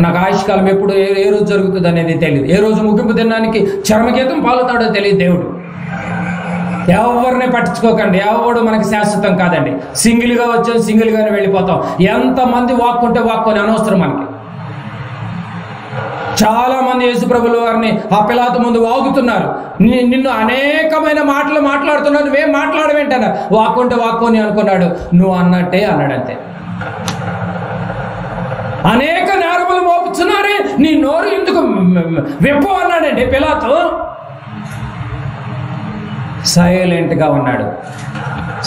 నాకు ఆయుష్కాలం ఎప్పుడు ఏ రోజు జరుగుతుంది అనేది తెలియదు. ఏ రోజు ముగింపు దినానికి చర్మగీతం పాలుతాడో తెలియదు దేవుడు. ఎవరిని పట్టించుకోకండి. ఎవడు మనకి శాశ్వతం కాదండి. సింగిల్గా వచ్చాం, సింగిల్గానే వెళ్ళిపోతాం. ఎంతమంది వాక్కుంటే వాక్కొని అనవసరం మనకి. చాలా మంది యేసుప్రభుల వారిని ఆ పిలాతు ముందు వాగుతున్నారు. నిన్ను అనేకమైన మాటలు మాట్లాడుతున్నావు, నువ్వేం మాట్లాడవేంటన్నారు. వాక్కుంటే వాక్కొని అనుకున్నాడు. నువ్వు అన్నట్టే అన్నాడంతే. అనేక నేరములు మోపుతున్నారే, నీ నోరు ఎందుకు విప్పు అన్నాడండి పిలాతు. సైలెంట్గా ఉన్నాడు.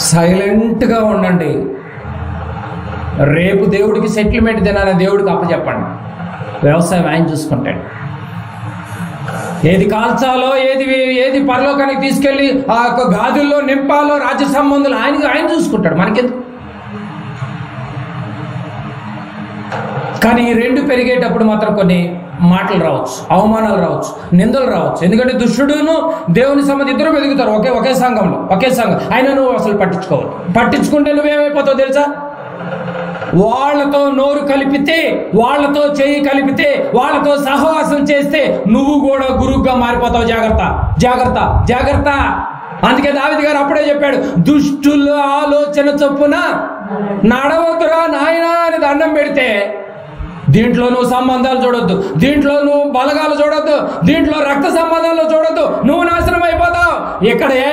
సైలెంట్గా ఉండండి. రేపు దేవుడికి సెటిల్మెంట్ దినాన్ని దేవుడికి అప్పచెప్పండి. వ్యవసాయం ఆయన చూసుకుంటాడు. ఏది కాల్చాలో, ఏది పరలోకానికి తీసుకెళ్ళి ఆ యొక్క గాజుల్లో నింపాలో, రాజ్య సంబంధులు ఆయన చూసుకుంటాడు. మనకెందుకు? కానీ ఈ రెండు పెరిగేటప్పుడు మాత్రం కొన్ని మాటలు రావచ్చు, అవమానాలు రావచ్చు, నిందలు రావచ్చు. ఎందుకంటే దుష్టుడును దేవుని సంబంధి ఇద్దరు ఎదుగుతారు ఒకే సంఘంలో, ఒకే సంఘం. అయినా నువ్వు అసలు పట్టించుకోవాలి. పట్టించుకుంటే నువ్వేమైపోతావు తెలుసా? వాళ్ళతో నోరు కలిపితే, వాళ్ళతో చెయ్యి కలిపితే, వాళ్ళతో సహవాసం చేస్తే నువ్వు కూడా గురువుగా మారిపోతావు. జాగ్రత్త, జాగ్రత్త, జాగ్రత్త. అందుకే దావీదు గారు అప్పుడే చెప్పాడు, దుష్టుల ఆలోచన చొప్పున నడవద్దురా నాయనా అని దండం పెడితే, దీంట్లో నువ్వు సంబంధాలు చూడొద్దు, దీంట్లో నువ్వు బలగాలు చూడొద్దు, దీంట్లో రక్త సంబంధాలు చూడొద్దు, నువ్వు నాశనం అయిపోతావు. ఇక్కడ ఏ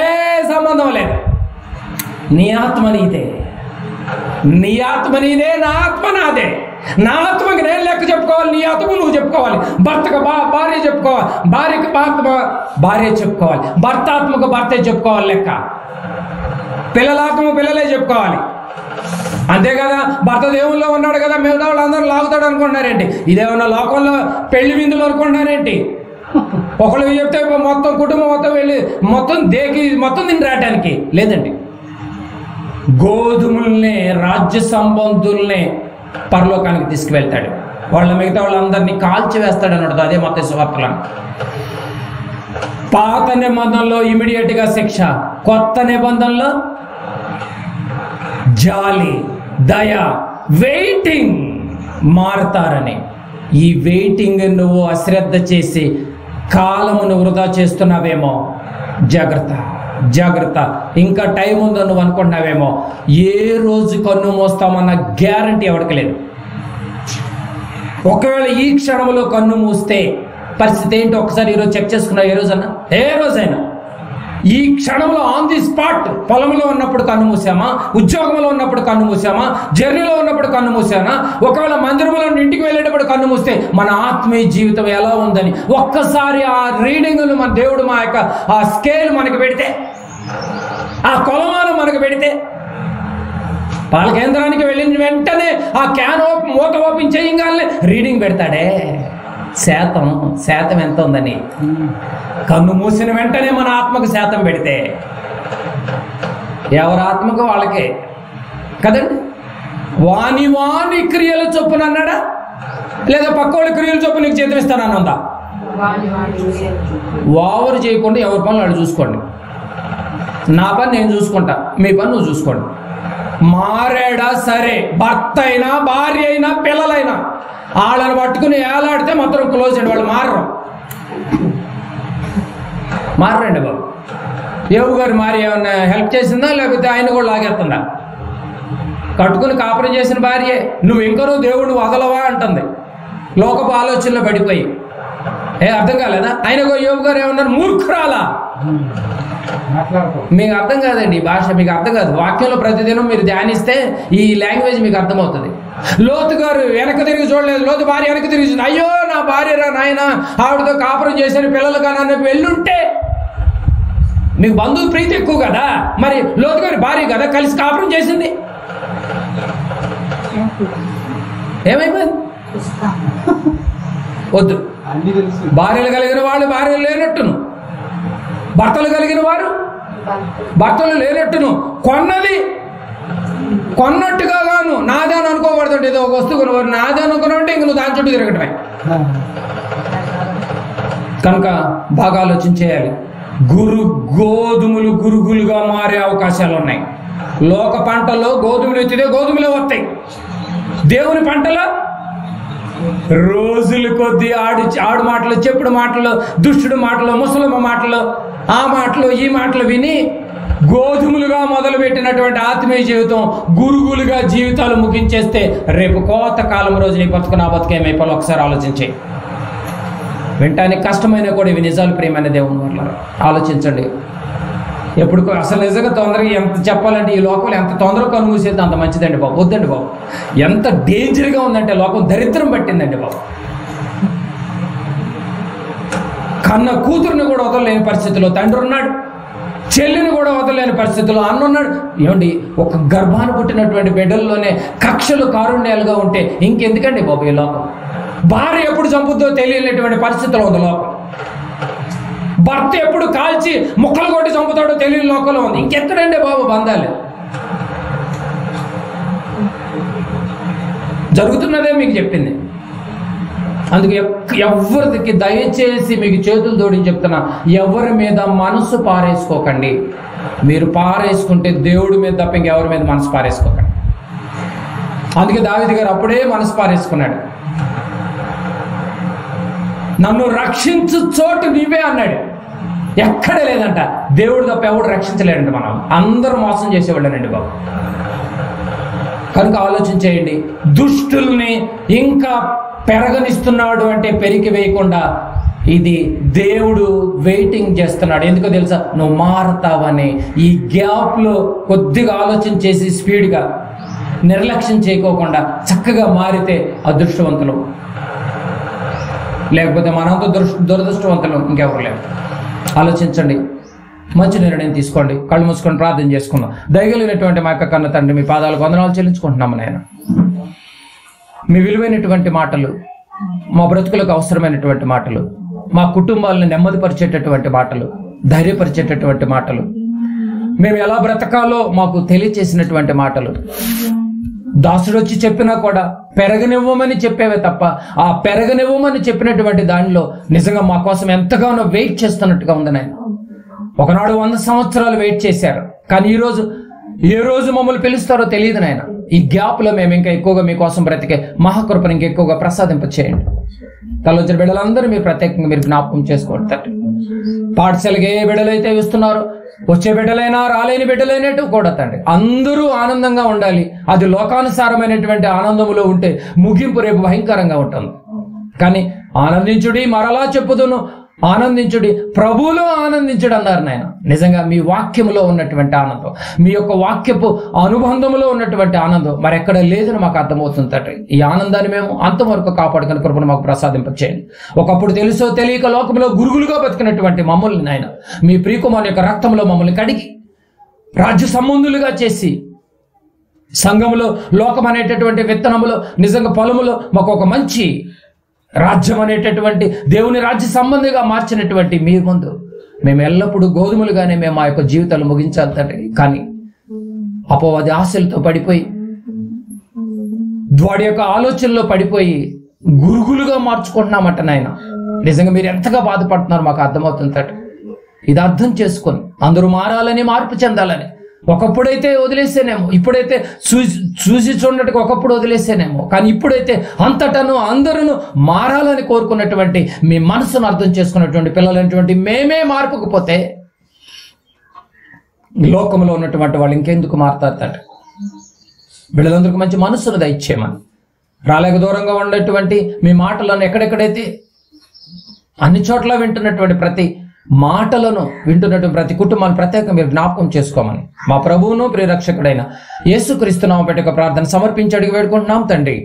సంబంధం లేదు. నీ ఆత్మ నీదే, నీ ఆత్మ నీదే, నా ఆత్మ నాదే. నా ఆత్మకి నేను లెక్క చెప్పుకోవాలి, నీ ఆత్మ నువ్వు చెప్పుకోవాలి. భర్తకు భార్య చెప్పుకోవాలి, భార్యకి భార్య చెప్పుకోవాలి, భర్త ఆత్మకు భర్తే చెప్పుకోవాలి లెక్క. పిల్లల ఆత్మ పిల్లలే చెప్పుకోవాలి. అంతే కదా. భర్త దేవుల్లో ఉన్నాడు కదా, మిగతా వాళ్ళందరూ లాగుతాడు అనుకుంటున్నారేంటి? ఇదేమన్నా లోకంలో పెళ్లి విందులు అనుకుంటున్నారేంటి? ఒకళ్ళు చెప్తే మొత్తం కుటుంబం మొత్తం వెళ్ళి మొత్తం తిని రావటానికి లేదండి. గోధుమల్నే, రాజ్య సంబంధుల్నే పరలోకానికి తీసుకువెళ్తాడు. మిగతా వాళ్ళందరినీ కాల్చి వేస్తాడు అన్నాడు. అదే మత్తయి సువార్తలో. పాత నిబంధనలో ఇమీడియట్ గా శిక్ష, కొత్త నిబంధనలో జాలి, దయ, వెయిటింగ్. మారతారని. ఈ వెయిటింగ్ నువ్వు అశ్రద్ధ చేసి కాలమును వృధా చేస్తున్నావేమో. జాగ్రత్త, జాగ్రత్త. ఇంకా టైం ఉందో నువ్వు అనుకుంటున్నావేమో. ఏ రోజు కన్ను మోస్తామన్న గ్యారంటీ ఎవరికి లేదు. ఒకవేళ ఈ క్షణంలో కన్ను మూస్తే పరిస్థితి ఏంటో ఒకసారి ఈరోజు చెక్ చేసుకున్నావు? ఏ రోజైనా ఈ క్షణంలో ఆన్ ది స్పాట్, పొలంలో ఉన్నప్పుడు కన్ను మూసామా, ఉద్యోగంలో ఉన్నప్పుడు కన్ను మూసామా, జర్నీలో ఉన్నప్పుడు కన్ను మూసానా, ఒకవేళ మందిరంలో ఇంటికి వెళ్ళేటప్పుడు కన్ను మూస్తే మన ఆత్మీయ జీవితం ఎలా ఉందని ఒక్కసారి ఆ రీడింగ్ను మన దేవుడు మా యొక్క ఆ స్కేల్ మనకు పెడితే, ఆ కొలమానం మనకు పెడితే, పాల కేంద్రానికి వెళ్ళిన వెంటనే ఆ క్యాన్ మూత ఓపెన్ చేయగానే రీడింగ్ పెడతాడే శాతం ఎంత ఉందని. కన్ను మూసిన వెంటనే మన ఆత్మకు శాతం పెడితే ఎవరి ఆత్మకు వాళ్ళకే కదండి. వాని క్రియల చొప్పున అన్నాడా, లేదా పక్కోళ్ళ క్రియల చొప్పున నీకు జీతం ఇస్తానన్నుందా? ఓవర్ చేయకుండా ఎవరి పనులు వాళ్ళు చూసుకోండి. నా పని నేను చూసుకుంటా, మీ పని నువ్వు చూసుకోండి. మారాడా సరే, భర్త అయినా భార్య అయినా పిల్లలైనా వాళ్ళని పట్టుకుని ఏలాడితే మాత్రం క్లోజ్ అండి. వాళ్ళు మారండి బాబు. ఏవు గారు మారి ఏమన్నా హెల్ప్ చేసిందా, లేకపోతే ఆయన కూడా లాగేస్తుందా? కట్టుకుని కాపురం చేసిన భార్యే నువ్వు ఇంకనూ దేవుడు వదలవా అంటుంది, లోకపు ఆలోచనలో పడిపోయి. అర్థం కాలేదా? ఆయన యోగు గారు ఏమన్నారు? మూర్ఖురాలా. మీకు అర్థం కాదండి ఈ భాష, మీకు అర్థం కాదు. వాక్యంలో ప్రతిదినం మీరు ధ్యానిస్తే ఈ లాంగ్వేజ్ మీకు అర్థమవుతుంది. లోతు గారు వెనక తిరిగి చూడలేదు, లోతు భార్య వెనక తిరిగి చూసింది. అయ్యో నా భార్య రా నాయన, ఆవిడతో కాపురం చేశాను, పిల్లలు కానీ వెళ్ళుంటే. మీకు బంధువు ప్రీతి ఎక్కువ కదా, మరి లోతు గారి భార్య కదా, కలిసి కాపురం చేసింది. ఏమైపోయింది? వద్దు. భార్యలు కలిగిన వాళ్ళు భార్యలు లేనట్టును, భర్తలు కలిగిన వారు భర్తలు లేనట్టును, కొన్నట్టుగా గాను నాదే అని అనుకోకూడదు. ఏదో ఒక వస్తువు కొనుగోరు నాదే అనుకున్నావంటే ఇంక నువ్వు దాని చుట్టూ తిరగటమే. కనుక బాగా ఆలోచించేయాలి. గోధుమలు గురుగులుగా మారే అవకాశాలు ఉన్నాయి. లోక పంటల్లో గోధుమలు ఎత్తితే గోధుమలే వస్తాయి. దేవుని పంటలో రోజుల కొద్దీ ఆడు మాటలు, చెప్పుడు మాటలు, దుష్టుడు మాటలు, ముసలమ్మ మాటలు, ఆ మాటలు ఈ మాటలు విని గోధుమలుగా మొదలుపెట్టినటువంటి ఆత్మీయ జీవితం గురుగులుగా జీవితాలు ముగించేస్తే రేపు కోత కాలం రోజు నీ బతుకున్న బతుకేమైపోవాలి ఒకసారి ఆలోచించే. వింటానికి కష్టమైన కూడా ఇవి నిజాలు. ప్రియమైన దేవుని వల్ల ఆలోచించండి. ఎప్పుడు అసలు నిజంగా తొందరగా ఎంత చెప్పాలంటే ఈ లోకంలో ఎంత తొందరగా కనుమూసేది అంత మంచిదండి బాబు. వద్దండి బాబు. ఎంత డేంజర్గా ఉందంటే లోకం దరిద్రం పట్టిందండి బాబు. కన్న కూతురుని కూడా వదలలేని పరిస్థితిలో తండ్రి ఉన్నాడు, చెల్లిని కూడా వదలలేని పరిస్థితిలో అన్న ఉన్నాడు. ఏమండి, ఒక గర్భాన్ని పుట్టినటువంటి బిడ్డల్లోనే కక్షలు కారుణ్యాలుగా ఉంటే ఇంకెందుకండి బాబు ఈ లోకం? భార్య ఎప్పుడు చంపుద్దో తెలియనటువంటి పరిస్థితిలో ఉంది లోకం. భర్త ఎప్పుడు కాల్చి ముక్కలు కొట్టి చంపుతాడో తెలియని లోకంలో ఉంది. ఇంకెక్కడండి బాబు బంధాలు? జరుగుతున్నదే మీకు చెప్పింది. అందుకు ఎవరికి దయచేసి మీకు చేతులు జోడించి చెప్తున్నా, ఎవరి మీద మనసు పారేసుకోకండి. మీరు పారేసుకుంటే దేవుడి మీద తప్ప ఇంకెవరి మీద మనసు పారేసుకోకండి. అందుకే దావీదు గారు అప్పుడే మనసు పారేసుకున్నాడు. నన్ను రక్షించు చోటు నీవే అన్నాడు. ఎక్కడ లేదంట, దేవుడు తప్ప ఎవడు రక్షించలేడంట. మనం అందరూ మోసం చేసేవాళ్ళనండి బాబు. కనుక ఆలోచన చేయండి. దుష్టుల్ని ఇంకా పెరగనిస్తున్నాడు అంటే పెరికి వేయకుండా, ఇది దేవుడు వెయిటింగ్ చేస్తున్నాడు. ఎందుకో తెలుసా? నువ్వు మారతావని. ఈ గ్యాప్లో కొద్దిగా ఆలోచన చేసి స్పీడ్గా నిర్లక్ష్యం చేయకోకుండా చక్కగా మారితే అదృష్టవంతులు, లేకపోతే మనంత దురదృష్టవంతులు ఇంకెవరు లేరు. ఆలోచించండి, మంచి నిర్ణయం తీసుకోండి. కళ్ళు మూసుకొని ప్రార్థన చేసుకుందాం. దయగలిగినటువంటి మా యొక్క కన్న తండ్రి, మీ పాదాలకు వందనాలు చెల్లించుకుంటున్నాము నాయన. మీ విలువైనటువంటి మాటలు, మా బ్రతుకులకు అవసరమైనటువంటి మాటలు, మా కుటుంబాలను నెమ్మదిపరిచేటటువంటి మాటలు, ధైర్యపరిచేటటువంటి మాటలు, మేము ఎలా బ్రతకాలో మాకు తెలియచేసినటువంటి మాటలు, దాసుడు వచ్చి చెప్పినా కూడా పెరగనివ్వమని చెప్పేవే తప్ప ఆ పెరగనివ్వమని చెప్పినటువంటి దానిలో నిజంగా మా కోసం ఎంతగానో వెయిట్ చేస్తున్నట్టుగా ఉంది నాయన. ఒకనాడు 100 సంవత్సరాలు వెయిట్ చేశారు, కానీ ఈరోజు ఏ రోజు మమ్మల్ని పిలుస్తారో తెలియదు నాయన. ఈ గ్యాప్లో మేము ఇంకా ఎక్కువగా మీకోసం బ్రతికే మహాకృపను ఇంకా ఎక్కువగా ప్రసాదింప చేయండి. తలొచ్చిన బిడ్డలందరూ మీరు ప్రత్యేకంగా మీరు జ్ఞాపకం చేసుకోండి తండ్రి. పాఠశాలకి ఏ బిడ్డలైతే ఇస్తున్నారో, వచ్చే బిడ్డలైనా రాలేని బిడ్డలైనట్టు కూడా తండ్రి, అందరూ ఆనందంగా ఉండాలి. అది లోకానుసారమైనటువంటి ఆనందములో ఉంటే ముగింపు రేపు భయంకరంగా ఉంటుంది. కానీ ఆనందించుడి, మరలా చెప్పుదును, ఆనందించుడి, ప్రభువులో ఆనందించుడు అన్నారు నాయన. నిజంగా మీ వాక్యములో ఉన్నటువంటి ఆనందం, మీ యొక్క వాక్యపు అనుబంధములో ఉన్నటువంటి ఆనందం మరెక్కడ లేదని మాకు అర్థమవుతుంది తండ్రి. ఈ ఆనందాన్ని మేము అంతవరకు కాపాడుకుని కృపను మాకు ప్రసాదింపచేయండి. ఒకప్పుడు తెలుసో తెలియక లోకంలో గురుగులుగా బతికినటువంటి మమ్మల్ని నాయన, మీ ప్రియకుమారుని యొక్క రక్తంలో మమ్మల్ని కడిగి రాజ్య సంబంధులుగా చేసి, సంఘములో లోకం అనేటటువంటి విత్తనములో నిజంగా పొలములో మాకు ఒక మంచి రాజ్యం అనేటటువంటి దేవుని రాజ్య సంబంధిగా మార్చినటువంటి మీ ముందు మేము ఎల్లప్పుడూ గోధుమలుగానే మేము ఆ యొక్క జీవితాలు ముగించాలి తండ్రి. కానీ అపవాది ఆశలతో పడిపోయి, వాడి యొక్క ఆలోచనలో పడిపోయి గురుగులుగా మార్చుకుంటున్నామంట నాయన. నిజంగా మీరు ఎంతగా బాధపడుతున్నారు మాకు అర్థమవుతుంది తండ్రి. ఇది అర్థం చేసుకొని అందరూ మారాలని, మార్పు చెందాలని. ఒకప్పుడైతే వదిలేసేనేమో, ఇప్పుడైతే చూసి చూడటకు ఒకప్పుడు వదిలేసేనేమో, కానీ ఇప్పుడైతే అంతటను అందరూ మారాలని కోరుకున్నటువంటి మీ మనసును అర్థం చేసుకున్నటువంటి పిల్లలైనటువంటి మేమే మార్పుకపోతే లోకంలో ఉన్నటువంటి వాళ్ళు ఇంకెందుకు మారుతారు తండ్రి? బిడ్డలందరికీ మంచి మనస్సును దయచేయమని, రాలేక దూరంగా ఉన్నటువంటి మీ మాటలను ఎక్కడెక్కడైతే అన్ని చోట్ల వింటున్నటువంటి ప్రతి మాటలను వింటున్నటువంటి ప్రతి కుటుంబాన్ని ప్రత్యేకంగా మీరు జ్ఞాపకం చేసుకోమని మా ప్రభువును ప్రియరక్షకుడైన యేసుక్రీస్తు నామమున ప్రార్థన సమర్పించి అడిగి వేడుకుంటున్నాం తండ్రి.